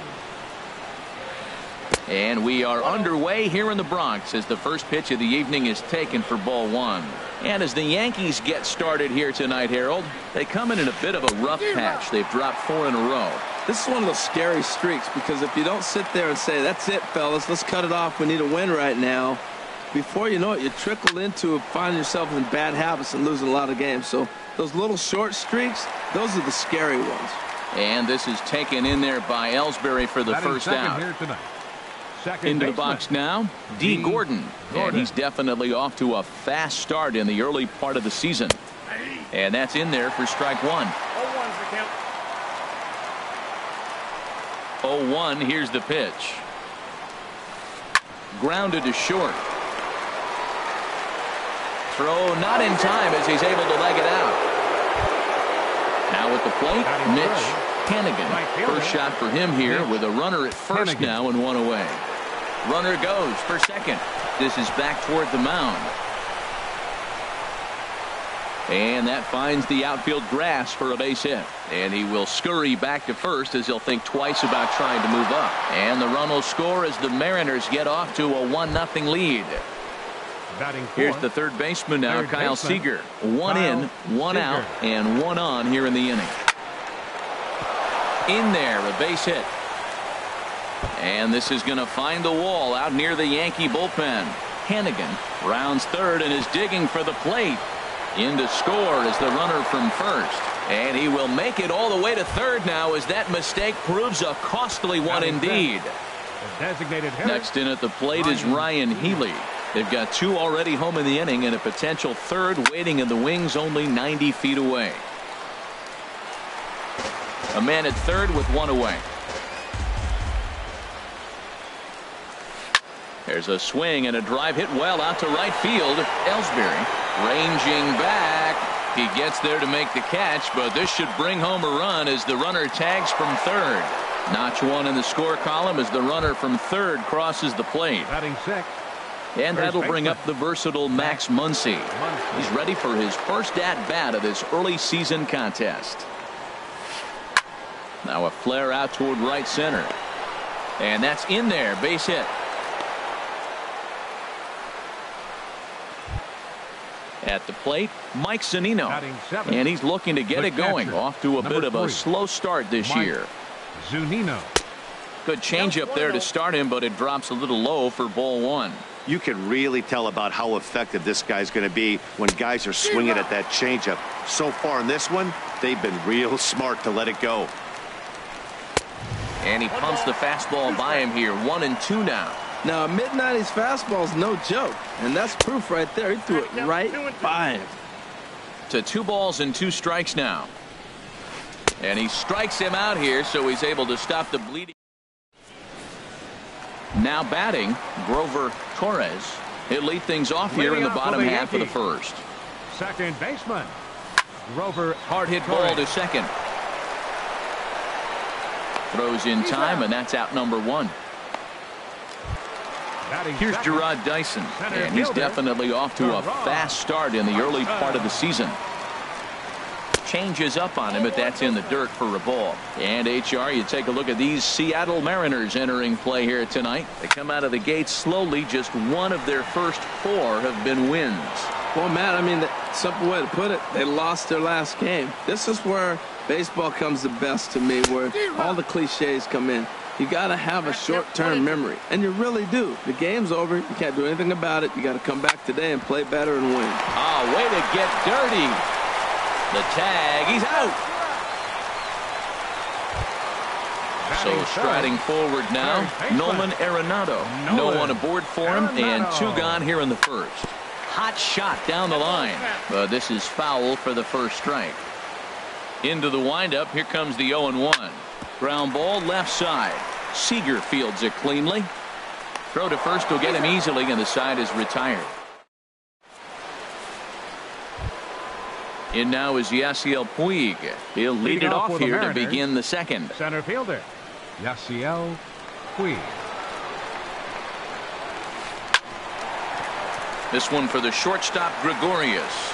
And we are underway here in the Bronx as the first pitch of the evening is taken for ball one. And as the Yankees get started here tonight, Harold, they come in a bit of a rough patch. They've dropped 4 in a row. This is one of those scary streaks because if you don't sit there and say, that's it, fellas, let's cut it off, we need a win right now, before you know it, you trickle into finding yourself in bad habits and losing a lot of games. So those little short streaks, those are the scary ones. And this is taken in there by Ellsbury for the first out. Here tonight. Into the box now, D. Gordon. And he's definitely off to a fast start in the early part of the season. And that's in there for strike one. 0-1, here's the pitch. Grounded to short. Throw not in time as he's able to leg it out. Now at the plate, Mitch Hanigan. First shot for him here with a runner at first now and one away. Runner goes for second. This is back toward the mound. And that finds the outfield grass for a base hit. And he will scurry back to first as he'll think twice about trying to move up. And the run will score as the Mariners get off to a 1-0 lead. Here's the third baseman now, Kyle Seager. One in, one out, and one on here in the inning. In there, a base hit. And this is going to find the wall out near the Yankee bullpen. Hanigan rounds third and is digging for the plate. In to score is the runner from first. And he will make it all the way to third now as that mistake proves a costly one indeed. Next in at the plate is Ryan Healy. They've got 2 already home in the inning and a potential third waiting in the wings only 90 feet away. A man at third with 1 away. There's a swing and a drive hit well out to right field. Ellsbury ranging back. He gets there to make the catch, but this should bring home a run as the runner tags from third. Notch 1 in the score column as the runner from third crosses the plate. Batting sixth. And that'll bring up the versatile Max Muncy. He's ready for his first at-bat of this early season contest. Now a flare out toward right center. And that's in there, base hit. At the plate, Mike Zunino. And he's looking to get it going. Off to a bit of a slow start this year. Zunino. Good changeup there to start him, but it drops a little low for ball one. You can really tell about how effective this guy's going to be when guys are swinging at that changeup. So far in this one, they've been real smart to let it go. And he pumps the fastball by him here. 1-2 now. Now, a mid-90s fastball is no joke, and that's proof right there. He threw it right by him. To 2 balls and 2 strikes now. And he strikes him out here, so he's able to stop the bleeding. Now batting, Grover Torres. He'll lead things off here in the bottom half of the first. Second baseman, Grover. Hard hit ball to second. Throws in time, and that's out number 1. Here's Gerard Dyson, and he's definitely off to a fast start in the early part of the season. Changes up on him, but that's in the dirt for a ball. And HR, you take a look at these Seattle Mariners entering play here tonight. They come out of the gate slowly. Just 1 of their first 4 have been wins. Well, Matt, I mean, the simple way to put it, they lost their last game. This is where baseball comes the best to me, where all the cliches come in. You got to have a short-term memory, and you really do. The game's over. You can't do anything about it. You got to come back today and play better and win. Oh, way to get dirty. The tag, he's out. So striding forward now, Nolan Arenado. No one aboard for him, and 2 gone here in the first. Hot shot down the line, but this is foul for the first strike. Into the windup, here comes the 0-1. Ground ball left side. Seager fields it cleanly. Throw to first will get him easily, and the side is retired. In now is Yasiel Puig. He'll lead it off here to begin the second. Center fielder, Yasiel Puig. This one for the shortstop, Gregorius.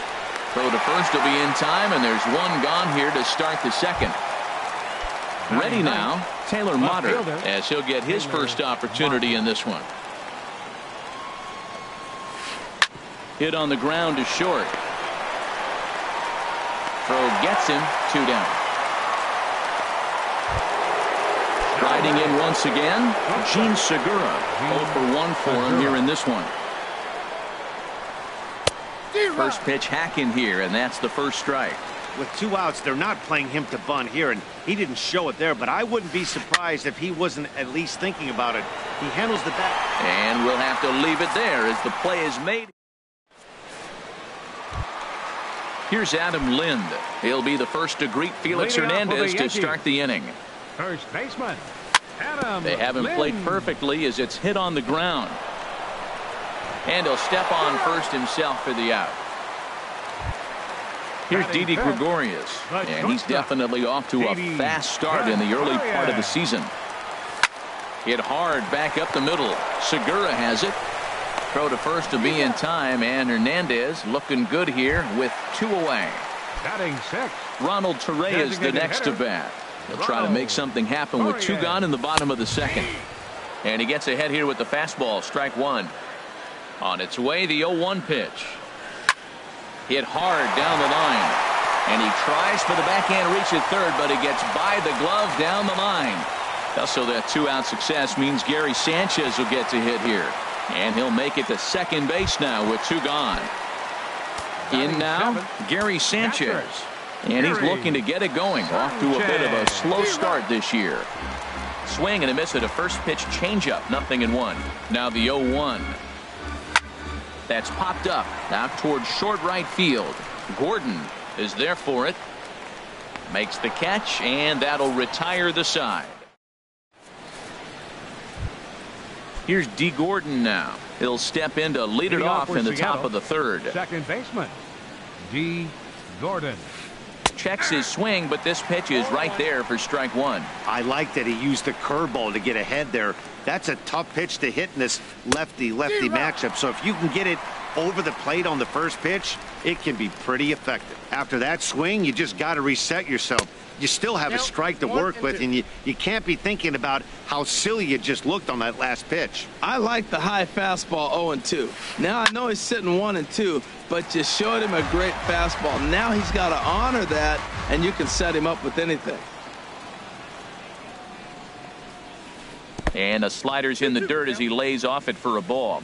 Throw to first will be in time, and there's one gone here to start the second. Ready now, Taylor Motter, as he'll get his first opportunity in this one. Hit on the ground to short. Throw gets him, 2 down. Riding in once again, Jean Segura. 0 for 1 for him here in this one. First pitch hack in here, and that's the first strike. With 2 outs, they're not playing him to bunt here, and he didn't show it there, but I wouldn't be surprised if he wasn't at least thinking about it. He handles the bat. And we'll have to leave it there as the play is made. Here's Adam Lind. He'll be the first to greet Felix Hernandez to start the inning. First baseman, Adam They have him Lind. played perfectly as it's hit on the ground. And he'll step on first himself for the out. Here's Didi Gregorius, and he's definitely off to a fast start in the early part of the season. Hit hard back up the middle. Segura has it. Throw to first to be in time, and Hernandez looking good here with 2 away. Batting 6. Ronald Torrey is the next to bat. He'll try to make something happen with 2 gone in the bottom of the second. And he gets ahead here with the fastball, strike 1. On its way, the 0-1 pitch. Hit hard down the line. And he tries for the backhand reach at third, but he gets by the glove down the line. Also, that 2-out success means Gary Sanchez will get to hit here. And he'll make it to second base now with 2 gone. In now, Gary Sanchez. And he's looking to get it going. Off to a bit of a slow start this year. Swing and a miss at a first pitch changeup. 0-1. Now the 0-1. That's popped up out towards short right field. Gordon is there for it. Makes the catch, and that'll retire the side. Here's D. Gordon now. He'll step in to lead it off in the top of the third. Second baseman, D. Gordon. Checks his swing, but this pitch is right there for strike 1. I like that he used the curveball to get ahead there. That's a tough pitch to hit in this lefty-lefty matchup. So if you can get it over the plate on the first pitch, it can be pretty effective. After that swing, you just got to reset yourself. You still have a strike to work with, and you can't be thinking about how silly you just looked on that last pitch. I like the high fastball 0-2. Now I know he's sitting 1-2, but you showed him a great fastball. Now he's got to honor that, and you can set him up with anything. And a slider's in the dirt as he lays off it for a ball.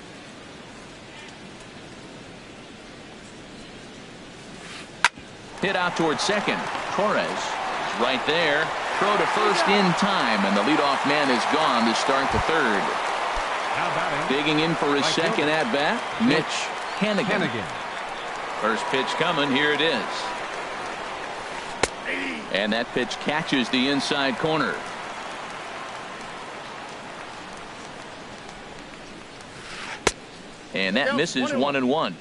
Hit out towards second. Torres right there. Throw to first in time, and the leadoff man is gone to start the third. Digging in for his second at bat, Mitch Hanigan. First pitch coming. Here it is. And that pitch catches the inside corner. And that misses 1-1.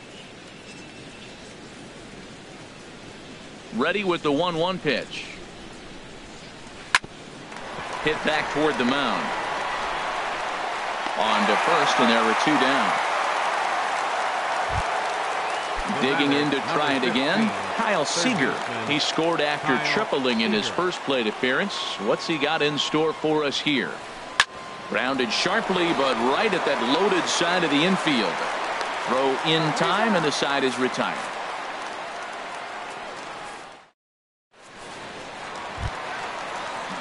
Ready with the 1-1 pitch. Hit back toward the mound. On to first, and there were 2 down. Digging in to try it again, Kyle Seager. He scored after tripling in his first plate appearance. What's he got in store for us here? Grounded sharply, but right at that loaded side of the infield. Throw in time, and the side is retired.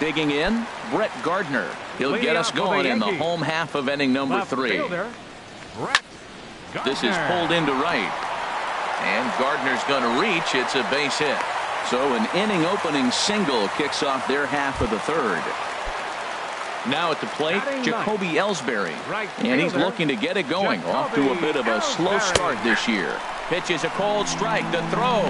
Digging in, Brett Gardner. He'll get us going in the home half of inning number 3. This is pulled into right. And Gardner's going to reach. It's a base hit. So an inning opening single kicks off their half of the third. Now at the plate, Jacoby Ellsbury. And he's looking to get it going. Off to a bit of a slow start this year. Pitches a cold strike. The throw.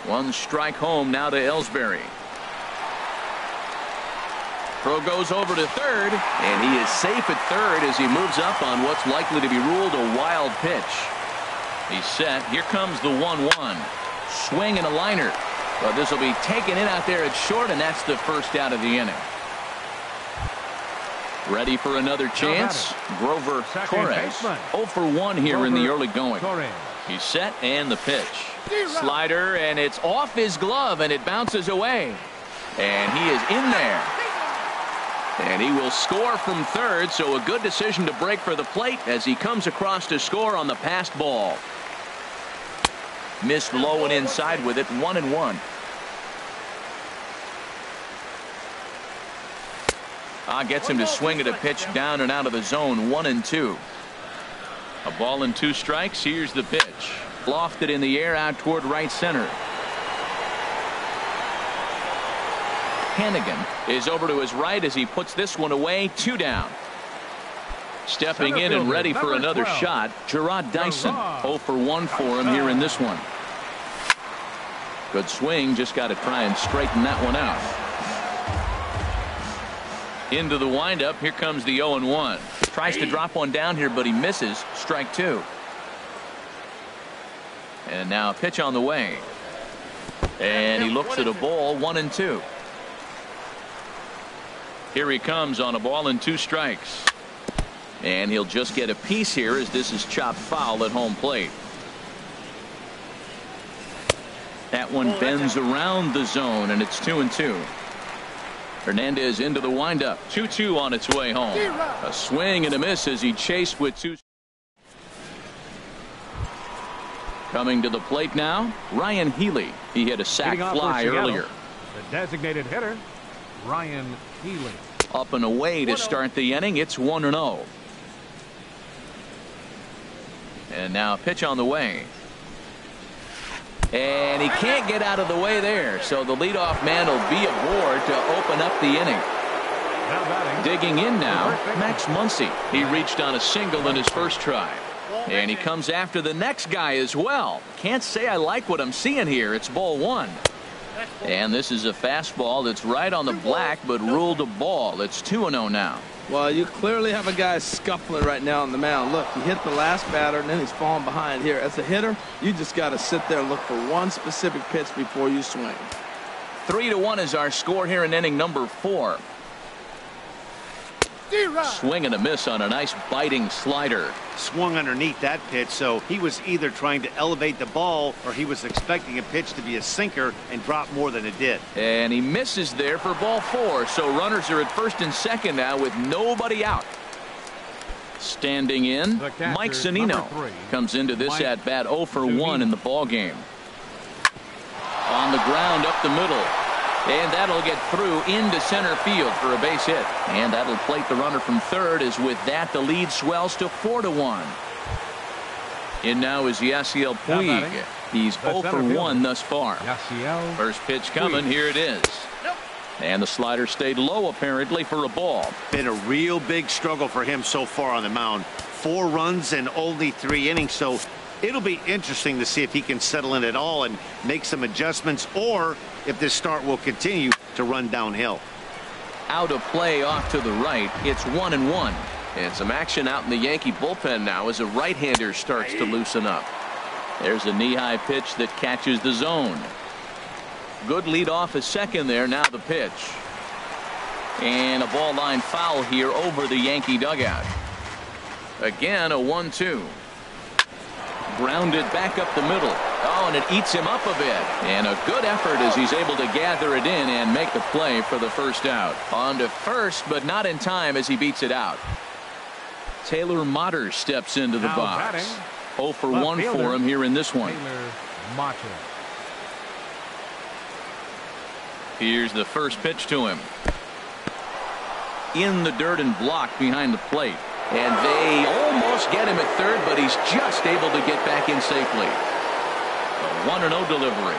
One strike home now to Ellsbury. Throw goes over to third, and he is safe at third as he moves up on what's likely to be ruled a wild pitch. He's set. Here comes the 1-1. Swing and a liner. But this will be taken in out there at short, and that's the first out of the inning. Ready for another chance. Grover Torres. 0 for 1 here in the early going. He's set and the pitch. Slider, and it's off his glove, and it bounces away. And he is in there. And he will score from third, so a good decision to break for the plate as he comes across to score on the passed ball. Missed low and inside with it. 1-1. Gets him to swing at a pitch down and out of the zone. 1-2. A ball and 2 strikes. Here's the pitch. Lofted in the air out toward right center. Hannigan is over to his right as he puts this one away. 2 down. Stepping in and ready for another shot, Gerard Dyson. 0 for 1 for him here in this one. Good swing. Just got to try and straighten that one out. Into the windup. Here comes the 0-1. Tries to drop one down here, but he misses. Strike 2. And now a pitch on the way. And he looks at a ball. 1-2. Here he comes on a ball and 2 strikes. And he'll just get a piece here as this is chopped foul at home plate. That one bends around the zone, and it's 2-2. Hernandez into the windup. 2-2 on its way home. A swing and a miss as he chased with 2. Coming to the plate now, Ryan Healy. He hit a sac fly earlier. The designated hitter, Ryan Healy. Up and away to start the inning. It's 1-0. And now a pitch on the way. And he can't get out of the way there. So the leadoff man will be aboard to open up the inning. Digging in now, Max Muncy. He reached on a single in his first try. And he comes after the next guy as well. Can't say I like what I'm seeing here. It's ball 1. And this is a fastball that's right on the black, but ruled a ball. It's 2-0 now. Well, you clearly have a guy scuffling right now on the mound. Look, he hit the last batter, and then he's falling behind here. As a hitter, you just got to sit there and look for one specific pitch before you swing. 3-1 is our score here in inning number 4. Swing and a miss on a nice biting slider. Swung underneath that pitch, so he was either trying to elevate the ball or he was expecting a pitch to be a sinker and drop more than it did. And he misses there for ball 4. So runners are at first and second now with nobody out. Standing in, Mike Zunino comes into this at bat 0 for 1 in the ball game. On the ground up the middle. And that'll get through into center field for a base hit. And that'll plate the runner from third, as with that the lead swells to 4-1. In now is Yasiel Puig. He's 0 for 1 thus far. First pitch coming. Here it is. And the slider stayed low apparently for a ball. Been a real big struggle for him so far on the mound. 4 runs in only 3 innings, so it'll be interesting to see if he can settle in at all and make some adjustments, or if this start will continue to run downhill. Out of play off to the right. It's 1-1. And some action out in the Yankee bullpen now as a right-hander starts to loosen up. There's a knee-high pitch that catches the zone. Good lead off a second there. Now the pitch. And a ball line foul here over the Yankee dugout. Again a 1-2. Grounded back up the middle. Oh, and it eats him up a bit. And a good effort as he's able to gather it in and make the play for the first out. On to first, but not in time as he beats it out. Taylor Motter steps into the box. 0 for 1 for him here in this one. Here's the first pitch to him. In the dirt and blocked behind the plate. And they almost get him at third, but he's just able to get back in safely. A 1-0 delivery.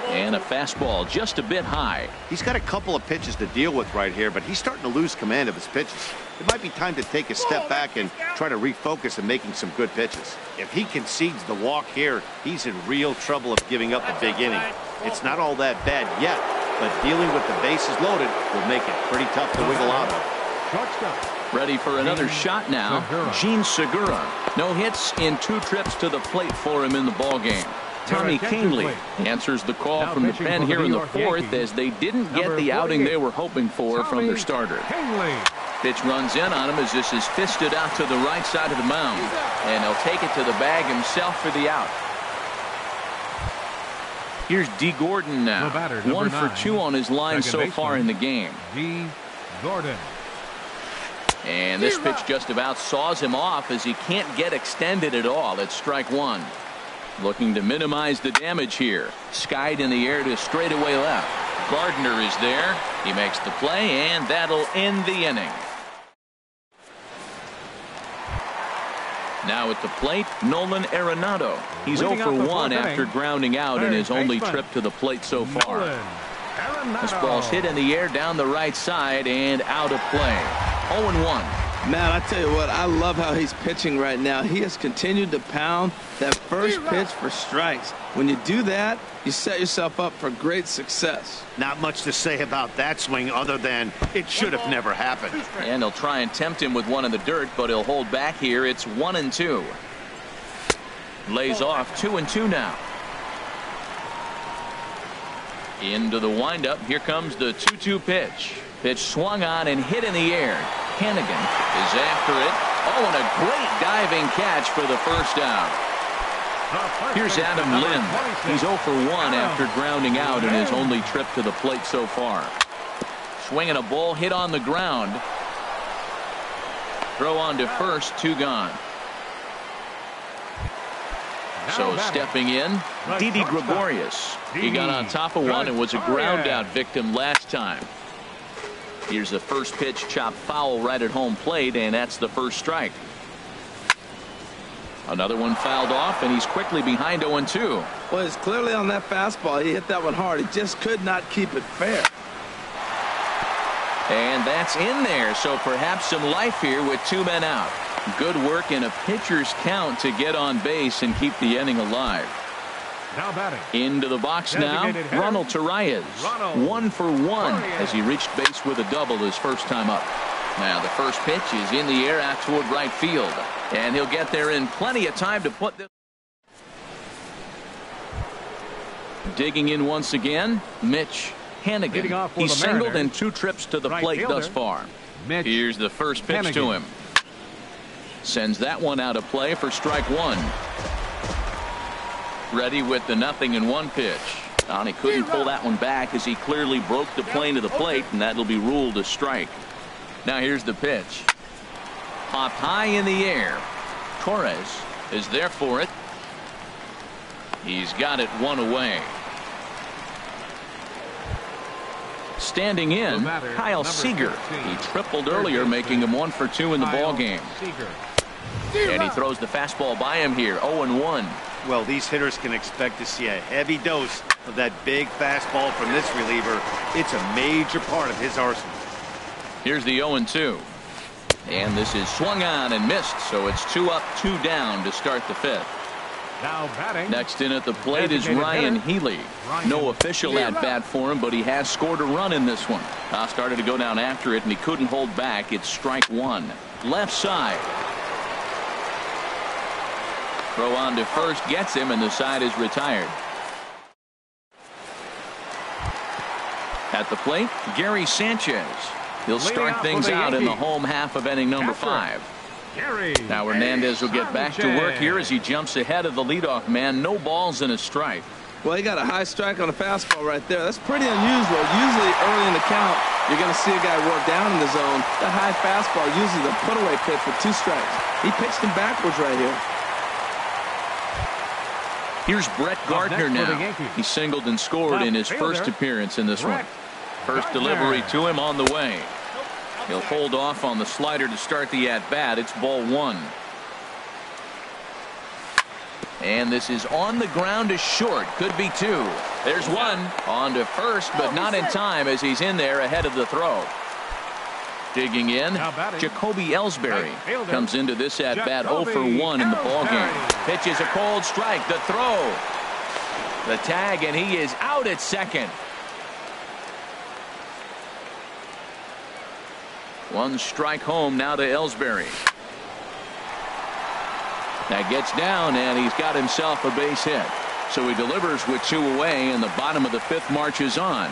And a fastball just a bit high. He's got a couple of pitches to deal with right here, but he's starting to lose command of his pitches. It might be time to take a step back and try to refocus on making some good pitches. If he concedes the walk here, he's in real trouble of giving up a big inning. It's not all that bad yet, but dealing with the bases loaded will make it pretty tough to wiggle out of. Shortstop. Ready for another shot now. Gene Segura. No hits in 2 trips to the plate for him in the ballgame. Tommy Kahnle answers the call from the pen here in the 4th as they didn't get the outing they were hoping for from their starter. Pitch runs in on him as this is fisted out to the right side of the mound. And he'll take it to the bag himself for the out. Here's D. Gordon now. 1 for 2 on his line so far in the game. D. Gordon. And this pitch just about saws him off as he can't get extended at all. It's strike 1. Looking to minimize the damage here. Skied in the air to straightaway left. Gardner is there. He makes the play, and that'll end the inning. Now at the plate, Nolan Arenado. He's 0 for 1 after grounding out in his only trip to the plate so far. This ball's hit in the air down the right side and out of play. 0-1. Man, I tell you what, I love how he's pitching right now. He has continued to pound that first pitch for strikes. When you do that, you set yourself up for great success. Not much to say about that swing other than it should have never happened. And he'll try and tempt him with one in the dirt, but he'll hold back here. It's 1-2. Lays off 2-2 now. Into the windup. Here comes the 2-2 pitch. Pitch swung on and hit in the air. Hannigan is after it. Oh, and a great diving catch for the first out. Here's Adam Lind. He's 0 for 1 after grounding out in his only trip to the plate so far. Swinging a ball hit on the ground. Throw on to first, 2 gone. So stepping in, Didi Gregorius. He got on top of one and was a ground out victim last time. Here's the first pitch, chopped foul right at home plate, and that's the first strike. Another one fouled off, and he's quickly behind 0-2. Well, he's clearly on that fastball. He hit that one hard. He just could not keep it fair. And that's in there, so perhaps some life here with 2 men out. Good work in a pitcher's count to get on base and keep the inning alive. Now batting. Into the box now, Ronald Torreyes. 1 for 1 as he reached base with a double his first time up. Now the first pitch is in the air out toward right field. And he'll get there in plenty of time to put this. Digging in once again, Mitch Hannigan. He's singled in 2 trips to the plate thus far. Here's the first pitch to him. Sends that one out of play for strike 1. Ready with the 0-1 pitch. And he couldn't pull that one back as he clearly broke the plane of the plate, and that'll be ruled a strike. Now here's the pitch. Popped high in the air. Torres is there for it. He's got it 1 away. Standing in, Kyle Seager. He tripled earlier, making him 1 for 2 in the ball game. And he throws the fastball by him here. 0-1. Well, these hitters can expect to see a heavy dose of that big fastball from this reliever. It's a major part of his arsenal. Here's the 0-2. And this is swung on and missed, so it's 2 up, 2 down to start the 5th. Now batting. Next in at the plate is Ryan Healy. No official at bat for him, but he has scored a run in this one. Started to go down after it, and he couldn't hold back. It's strike 1. Left side. Throw on to first gets him, and the side is retired. At the plate, Gary Sanchez. He'll start things out in the home half of inning number 5. Now Hernandez will get back to work here as he jumps ahead of the leadoff man. No balls and a strike. Well, he got a high strike on a fastball right there. That's pretty unusual. Usually early in the count, you're going to see a guy work down in the zone. That high fastball, usually the put-away pitch with 2 strikes. He pitched him backwards right here. Here's Brett Gardner now. He singled and scored in his first appearance in this one. First delivery to him on the way. He'll hold off on the slider to start the at-bat. It's ball 1. And this is on the ground to short. Could be 2. There's one on to first, but not in time as he's in there ahead of the throw. Digging in, Jacoby Ellsbury comes into this at-bat 0 for 1 in the ballgame. Pitches a cold strike. The throw. The tag, and he is out at second. One strike home now to Ellsbury. That gets down, and he's got himself a base hit. So he delivers with 2 away, and the bottom of the 5th marches on.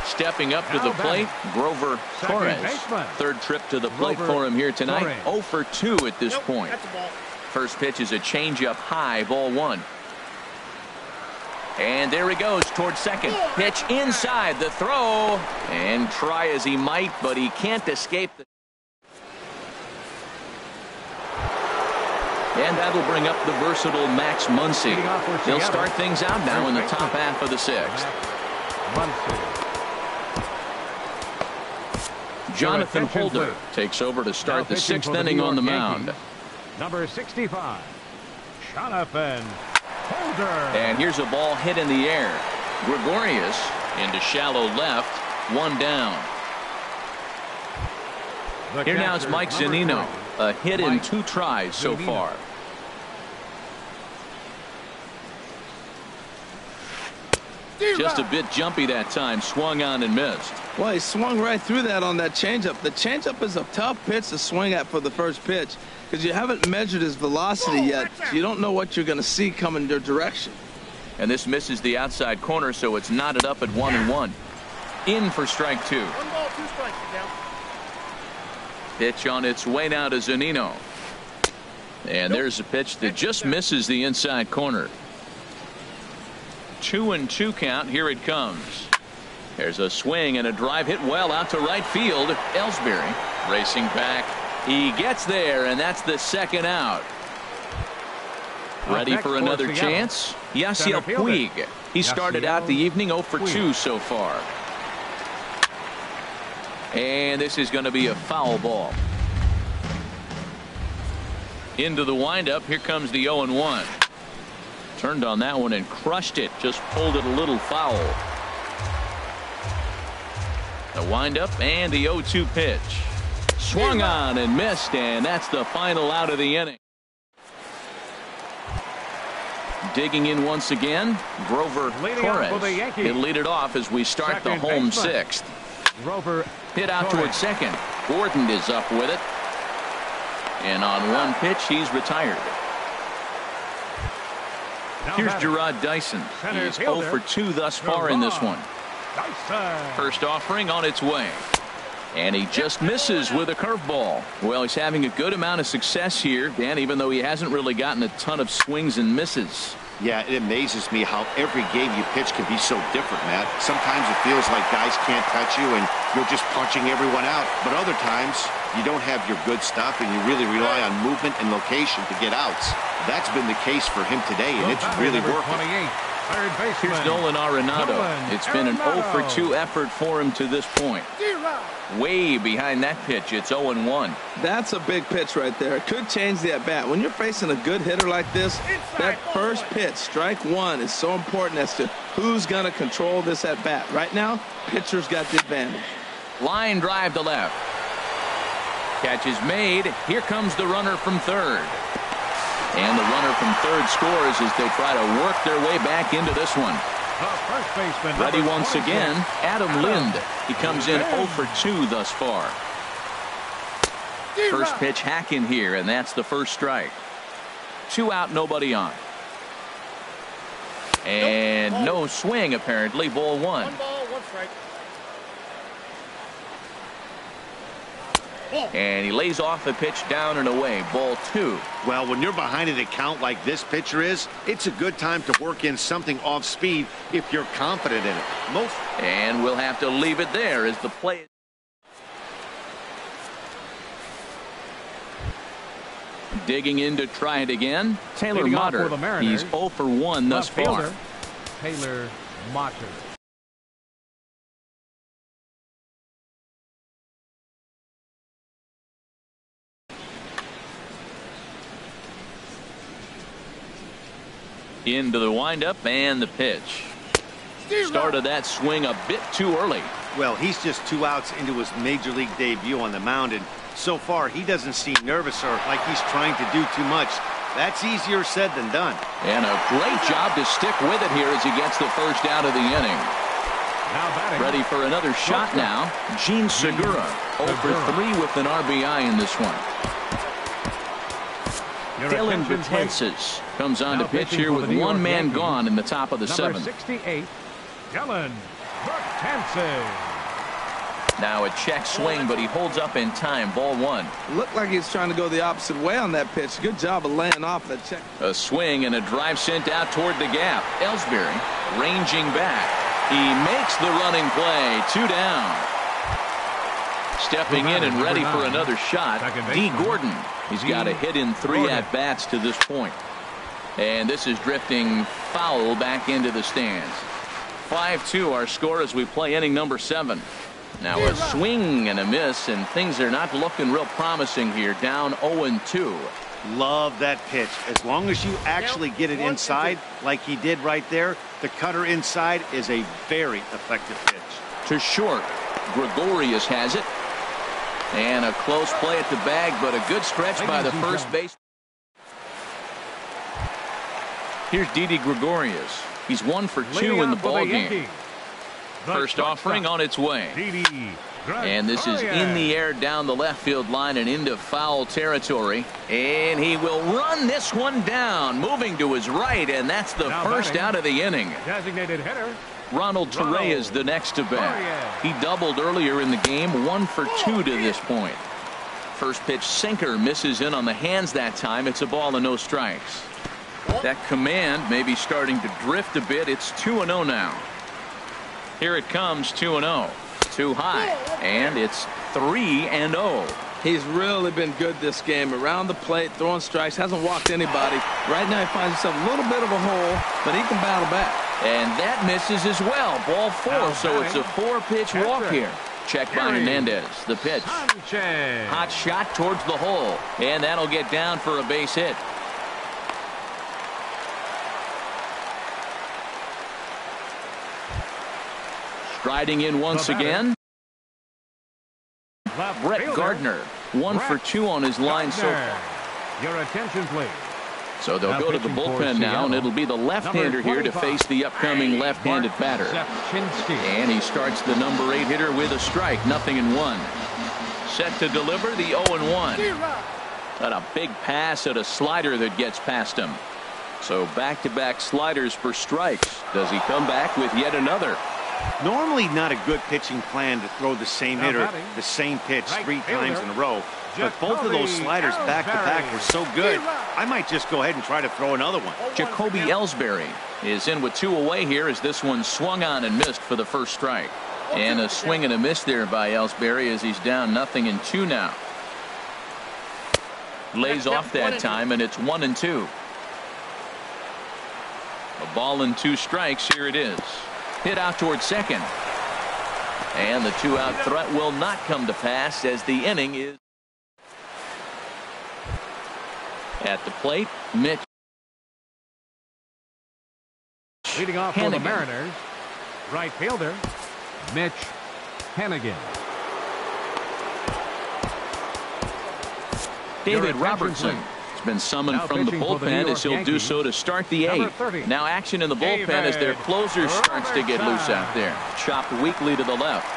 Stepping up to the plate, Grover Torres. Third trip to the plate for him here tonight. 0 for 2 at this point. First pitch is a changeup high, ball 1. And there he goes towards second. Pitch inside, the throw. And try as he might, but he can't escape the. And that'll bring up the versatile Max Muncy. He'll start things out now in the top half of the 6th. Jonathan Holder takes over to start the 6th inning on the mound. Number 65, Jonathan Holder. And here's a ball hit in the air. Gregorius into shallow left, 1 down. Here now is Mike Zunino. A hit in 2 tries so far. Just a bit jumpy that time. Swung on and missed. Well, he swung right through that on that changeup. The changeup is a tough pitch to swing at for the first pitch because you haven't measured his velocity yet. So you don't know what you're going to see coming your direction. And this misses the outside corner, so it's knotted up at 1-1. In for strike 2. 1 ball, 2 strikes. Down. Pitch on its way now to Zunino. And there's a pitch that just misses the inside corner. 2-2 count. Here it comes. There's a swing and a drive hit well out to right field. Ellsbury racing back. He gets there, and that's the 2nd out. Ready for another chance? Yasiel Puig. He started out the evening 0 for 2 so far. And this is going to be a foul ball. Into the windup. Here comes the 0-1. Turned on that one and crushed it. Just pulled it a little foul. The windup and the 0-2 pitch. Swung on and missed, and that's the final out of the inning. Digging in once again, Grover Torres. He'll lead it off as we start the home 6th. Hit out towards second. Gordon is up with it. And on 1 pitch, he's retired. Here's Jarrod Dyson. He's 0 for 2 thus far in this one. First offering on its way. And he just misses with a curveball. Well, he's having a good amount of success here, Dan, even though he hasn't really gotten a ton of swings and misses. Yeah, it amazes me how every game you pitch can be so different, Matt. Sometimes it feels like guys can't touch you and you're just punching everyone out. But other times you don't have your good stuff and you really rely on movement and location to get outs. That's been the case for him today, and it's really working. Here's Nolan Arenado. It's been an 0 for 2 effort for him to this point. Way behind that pitch. It's 0-1. That's a big pitch right there. It could change the at-bat. When you're facing a good hitter like this, that first pitch, strike 1, is so important as to who's going to control this at-bat. Right now, pitcher's got the advantage. Line drive to left. Catch is made. Here comes the runner from third. And the runner from third scores as they try to work their way back into this one. Ready once again, Adam Lind. He comes in 0 for 2 thus far. First pitch hack in here, and that's the first strike. 2 out, nobody on. And no swing, apparently. Ball 1. 1 ball, 1 strike. And he lays off a pitch down and away. Ball 2. Well, when you're behind an account like this pitcher is, it's a good time to work in something off speed if you're confident in it. And we'll have to leave it there as the play. Digging in to try it again. Taylor Motter. He's 0 for 1 thus far. Taylor Motter. Into the windup and the pitch. Started that swing a bit too early. Well, he's just 2 outs into his major league debut on the mound, and so far he doesn't seem nervous or like he's trying to do too much. That's easier said than done. And a great job to stick with it here as he gets the first out of the inning. Ready for another shot now. Gene Segura, 0 for 3 with an RBI in this one. Dylan Betances comes on to pitch here with one man gone in the top of the 7th. Number 68, Dylan Betances. Now a check swing, but he holds up in time. Ball 1. Looked like he's trying to go the opposite way on that pitch. Good job of laying off that check. A swing and a drive sent out toward the gap. Ellsbury ranging back. He makes the running play. 2 down. Stepping in and ready for another shot, Dee Gordon. He's got a hit in 3 at-bats to this point. And this is drifting foul back into the stands. 5-2 our score as we play inning number 7. Now a swing and a miss, and things are not looking real promising here. Down 0-2. Love that pitch. As long as you actually get it inside like he did right there, the cutter inside is a very effective pitch. To short. Gregorius has it. And a close play at the bag, but a good stretch by the first base. Here's Didi Gregorius. He's 1 for 2 in the ball game. First offering on its way. And this is in the air down the left field line and into foul territory. And he will run this one down, moving to his right, and that's the first out of the inning. Designated hitter, Ronald Torre is the next to bat. He doubled earlier in the game, 1 for 2 to this point. First pitch sinker misses in on the hands that time. It's a ball and no strikes. That command may be starting to drift a bit. It's 2-0 now. Here it comes, 2-0. Too high, and it's 3-0. He's really been good this game. Around the plate, throwing strikes, hasn't walked anybody. Right now he finds himself a little bit of a hole, but he can battle back. And that misses as well. Ball 4, so it's a 4-pitch walk here. Check by Hernandez. The pitch. Hot shot towards the hole, and that'll get down for a base hit. Striding in once again, Brett Gardner, 1 for 2 on his line so far. Your attention, please. So they'll go to the bullpen now, and it'll be the left-hander here to face the upcoming left-handed batter. And he starts the number 8 hitter with a strike, 0-1. Set to deliver the 0-1. Got a big pass at a slider that gets past him. So back-to-back sliders for strikes. Does he come back with yet another? Normally not a good pitching plan to throw the same hitter the same pitch 3 times in a row, but both of those sliders back-to-back were so good, I might just go ahead and try to throw another one. Jacoby Ellsbury is in with 2 away here as this one swung on and missed for the first strike. And a swing and a miss there by Ellsbury as he's down 0-2 now. Lays off that time, and it's 1-2. A ball and 2 strikes. Here it is. Hit out towards second. And the 2-out threat will not come to pass as the inning is at the plate. Mitch Leading off for the Mariners, right fielder, Mitch Hanigan. David Robertson has been summoned from the bullpen as he'll do so to start the 8th. Now action in the bullpen as their closer starts to get loose out there. Chopped weakly to the left.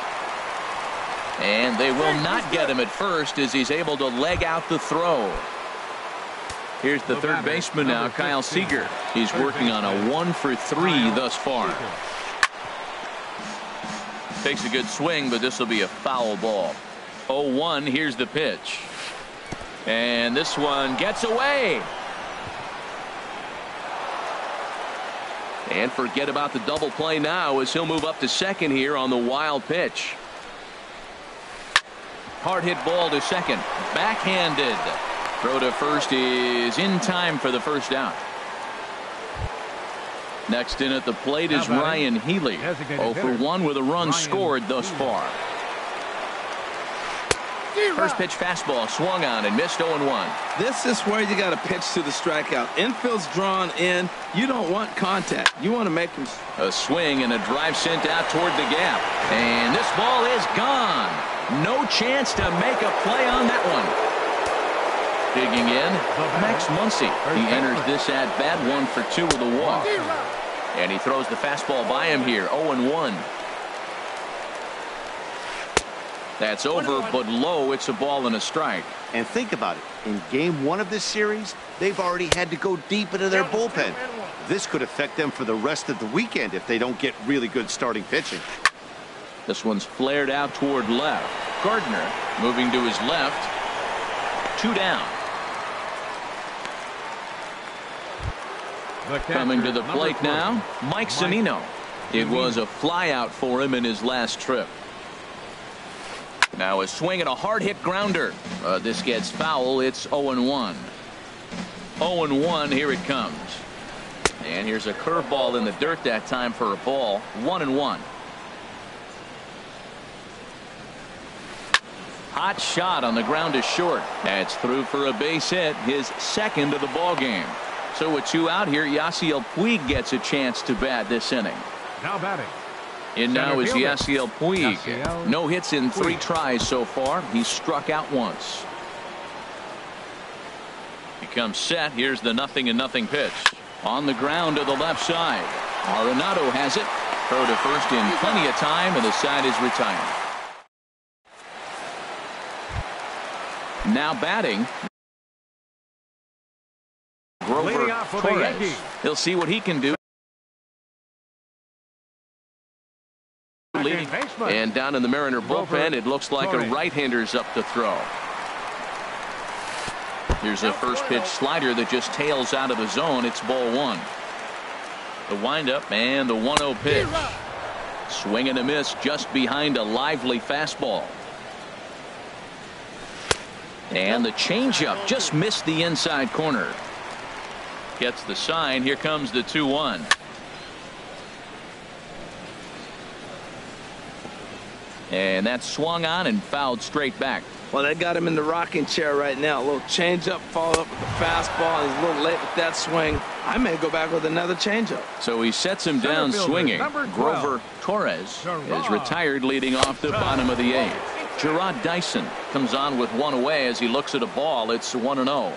And they will not get him at first as he's able to leg out the throw. Here's the third baseman now, Kyle Seager. He's working on a 1 for 3 thus far. Takes a good swing, but this will be a foul ball. 0-1, here's the pitch. And this one gets away. And forget about the double play now as he'll move up to second here on the wild pitch. Hard hit ball to second. Backhanded. Throw to first is in time for the first out. Next in at the plate is Ryan Healy. 0 for 1 with a run scored thus far. First pitch fastball swung on and missed 0-1. This is where you got to pitch to the strikeout. Infield's drawn in. You don't want contact. You want to make them. A swing and a drive sent out toward the gap. And this ball is gone. No chance to make a play on that one. Digging in, Max Muncy. He enters this at bat 1 for 2 with a walk. And he throws the fastball by him here, 0-1. That's over, but low. It's a ball and a strike. And think about it. In game 1 of this series, they've already had to go deep into their bullpen. This could affect them for the rest of the weekend if they don't get really good starting pitching. This one's flared out toward left. Gardner moving to his left. 2 down. Coming to the plate now, Mike Zunino. It was a flyout for him in his last trip. Now a swing and a hard hit grounder. This gets foul. It's 0-1. 0-1. Here it comes. And here's a curveball in the dirt that time for a ball. 1-1. Hot shot on the ground is short. That's through for a base hit, his second of the ball game. So with 2 out here, Yasiel Puig gets a chance to bat this inning. Now batting. And now is Yasiel Puig. Yasiel No hits in 3 Puig. tries so far. He's struck out once. He comes set. Here's the 0-0 pitch. On the ground to the left side. Arenado has it. Throw to first in plenty of time, and the side is retired. Now batting, Grover Torres. He'll see what he can do. Leading. And down in the Mariner bullpen, it looks like a right-hander's up to throw. Here's a first pitch slider that just tails out of the zone. It's ball 1. The windup and the 1-0 pitch. Swing and a miss just behind a lively fastball. And the changeup just missed the inside corner. Gets the sign. Here comes the 2-1. And that's swung on and fouled straight back. Well, they got him in the rocking chair right now. A little changeup, followed up with the fastball. He's a little late with that swing. I may go back with another changeup. So he sets him down swinging. Grover Torres is retired, leading off the bottom of the 8th. Gerard Dyson comes on with 1 away as he looks at a ball. It's 1-0.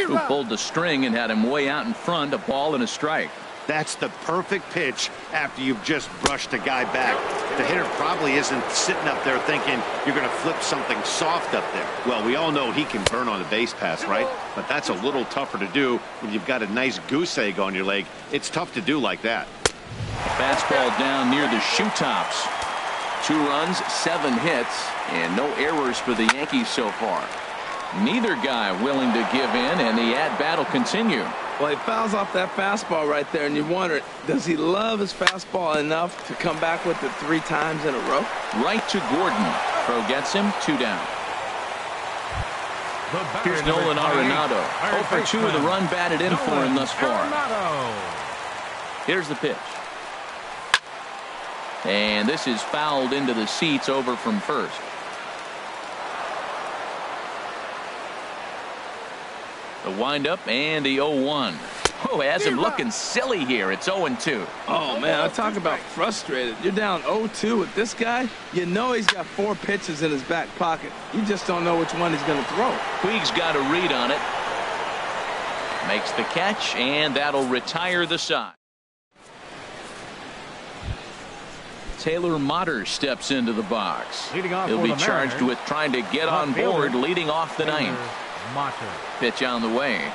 Who pulled the string and had him way out in front, a ball and a strike. That's the perfect pitch after you've just brushed a guy back. The hitter probably isn't sitting up there thinking you're going to flip something soft up there. Well, we all know he can burn on a base pass, right? But that's a little tougher to do when you've got a nice goose egg on your leg. It's tough to do like that. Fastball down near the shoe tops. 2 runs, 7 hits, and no errors for the Yankees so far. Neither guy willing to give in, and the at-bat will continue. Well, he fouls off that fastball right there, and you wonder, does he love his fastball enough to come back with it 3 times in a row? Right to Gordon. Throw gets him, 2 down. Here's Nolan Arenado. 0 for 2 with a run batted in for him thus far. Here's the pitch. And this is fouled into the seats over from first. The windup and the 0-1. Oh, has him looking silly here. It's 0-2. Oh, man, I talk about frustrated. You're down 0-2 with this guy. You know he's got 4 pitches in his back pocket. You just don't know which one he's going to throw. Puig's got a read on it. Makes the catch, and that'll retire the side. Taylor Motter steps into the box. He'll be charged with trying to get on board, leading off the 9th. Pitch on the way.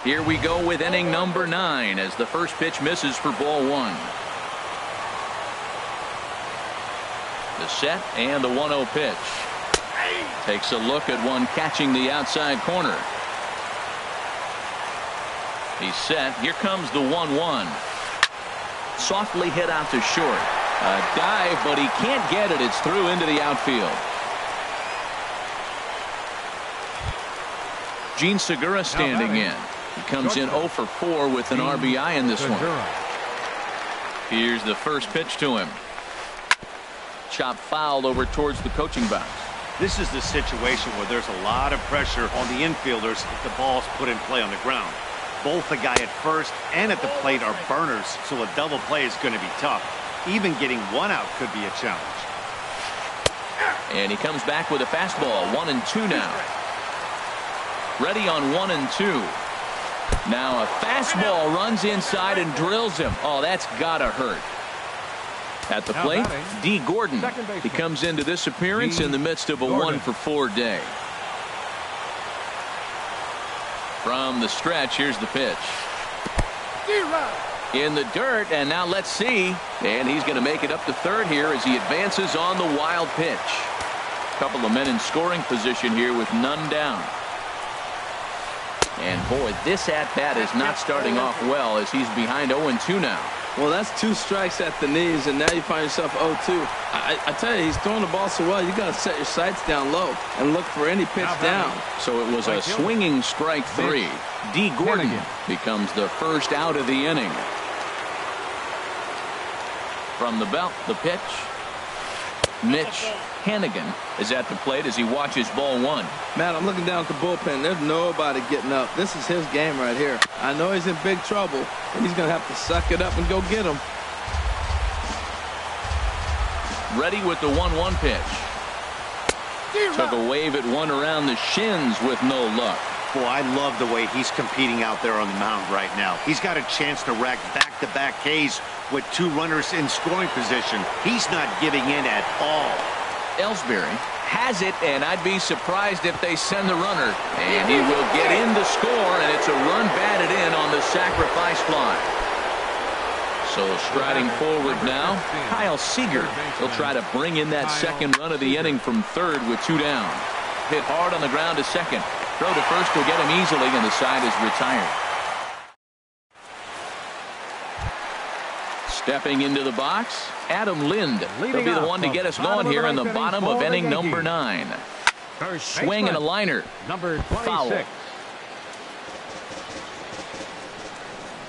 Here we go with inning number 9 as the first pitch misses for ball 1. The set and the 1-0 pitch. Takes a look at one catching the outside corner. He's set. Here comes the 1-1. Softly hit out to short. A dive, but he can't get it. It's through into the outfield. Gene Segura standing in. He comes in 0 for 4 with an RBI in this one. Here's the first pitch to him. Chopped foul over towards the coaching box. This is the situation where there's a lot of pressure on the infielders if the ball's put in play on the ground. Both the guy at first and at the plate are burners, so a double play is going to be tough. Even getting one out could be a challenge. And he comes back with a fastball. 1-2 now. Ready on 1-2. Now a fastball runs inside and drills him. Oh, that's gotta hurt. At the plate, D. Gordon. He comes into this appearance in the midst of a 1-for-4 day. From the stretch, here's the pitch. In the dirt, and now let's see. And he's going to make it up to third here as he advances on the wild pitch. Couple of men in scoring position here with none down. And boy, this at-bat is not starting off well as he's behind 0-2 now. Well, that's 2 strikes at the knees, and now you find yourself 0-2. I tell you, he's throwing the ball so well, you got to set your sights down low and look for any pitch down. So it was a swinging strike 3. D. Gordon becomes the first out of the inning. From the belt, the pitch. Mitch Hanigan is at the plate as he watches ball 1. Matt, I'm looking down at the bullpen. There's nobody getting up. This is his game right here. I know he's in big trouble, and he's going to have to suck it up and go get him. Ready with the 1-1 pitch. Took a wave at one around the shins with no luck. Boy, I love the way he's competing out there on the mound right now. He's got a chance to rack back-to-back Ks with 2 runners in scoring position. He's not giving in at all. Ellsbury has it, and I'd be surprised if they send the runner. And he will get in to score, and it's a run batted in on the sacrifice fly. So striding forward now, Kyle Seager. He'll try to bring in that second run of the inning from third with 2 down. Hit hard on the ground to second. Throw to first will get him easily, and the side is retired. Stepping into the box, Adam Lind. He'll be the one to get us going here in the bottom of inning number 9. Swing and a liner. Foul.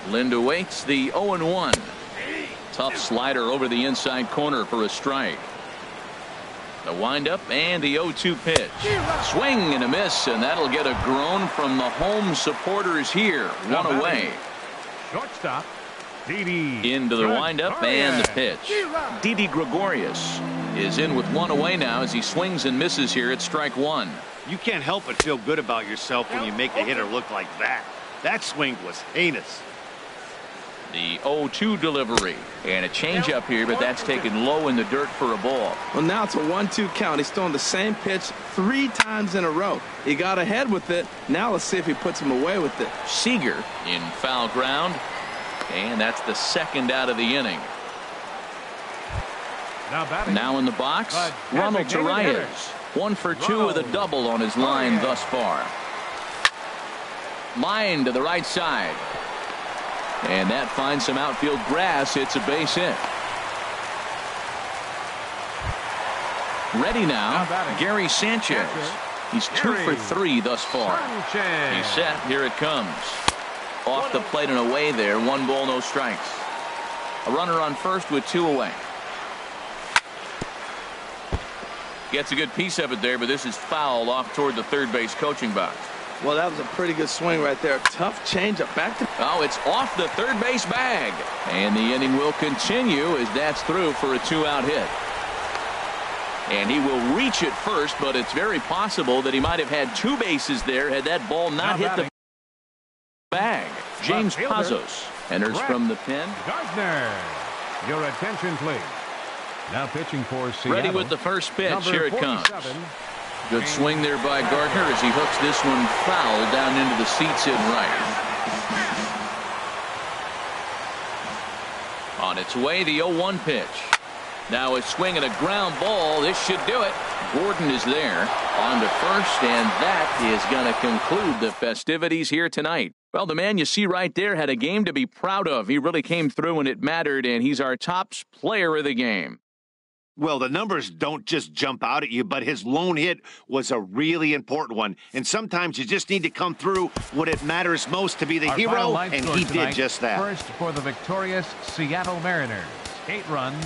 Lind awaits the 0-1. Tough slider over the inside corner for a strike. The windup and the 0-2 pitch. Swing and a miss, and that'll get a groan from the home supporters here. 1 away. Shortstop, Didi. Into the windup and the pitch. Didi Gregorius is in with 1 away now as he swings and misses here at strike 1. You can't help but feel good about yourself when you make a hitter look like that. That swing was heinous. The 0-2 delivery. And a changeup here, but that's taken low in the dirt for a ball. Well, now it's a 1-2 count. He's throwing the same pitch 3 times in a row. He got ahead with it. Now let's see if he puts him away with it. Seager in foul ground. And that's the second out of the inning. Now in the box, Ronald Torreyes. 1 for 2 with a double on his line thus far. Line to the right side. And that finds some outfield grass. It's a base hit. Ready now, Gary Sanchez. He's 2 for 3 thus far. He's set. Here it comes. Off the plate and away there. 1 ball, no strikes. A runner on first with 2 away. Gets a good piece of it there, but this is foul off toward the third base coaching box. Well, that was a pretty good swing right there. Tough changeup back to. Oh, it's off the third base bag. And the inning will continue as that's through for a 2-out hit. And he will reach it first, but it's very possible that he might have had 2 bases there had that ball not hit the bag. James Pazos enters from the pen. Gardner, your attention, please. Now pitching for Seattle. Ready with the first pitch. Here it comes. Good swing there by Gardner as he hooks this one foul down into the seats in right. On its way, the 0-1 pitch. Now a swing and a ground ball. This should do it. Gordon is there on to first, and that is going to conclude the festivities here tonight. Well, the man you see right there had a game to be proud of. He really came through when it mattered, and he's our top player of the game. Well, the numbers don't just jump out at you, but his lone hit was a really important one. And sometimes you just need to come through when it matters most to be the hero, and he did just that. First for the victorious Seattle Mariners. 8 runs,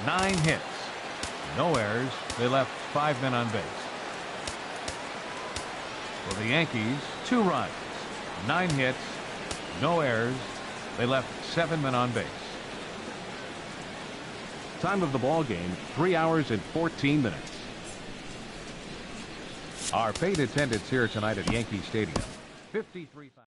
9 hits. No errors. They left 5 men on base. For the Yankees, 2 runs, 9 hits, no errors. They left 7 men on base. Time of the ball game, 3 hours and 14 minutes. Our paid attendance here tonight at Yankee Stadium, 53,000.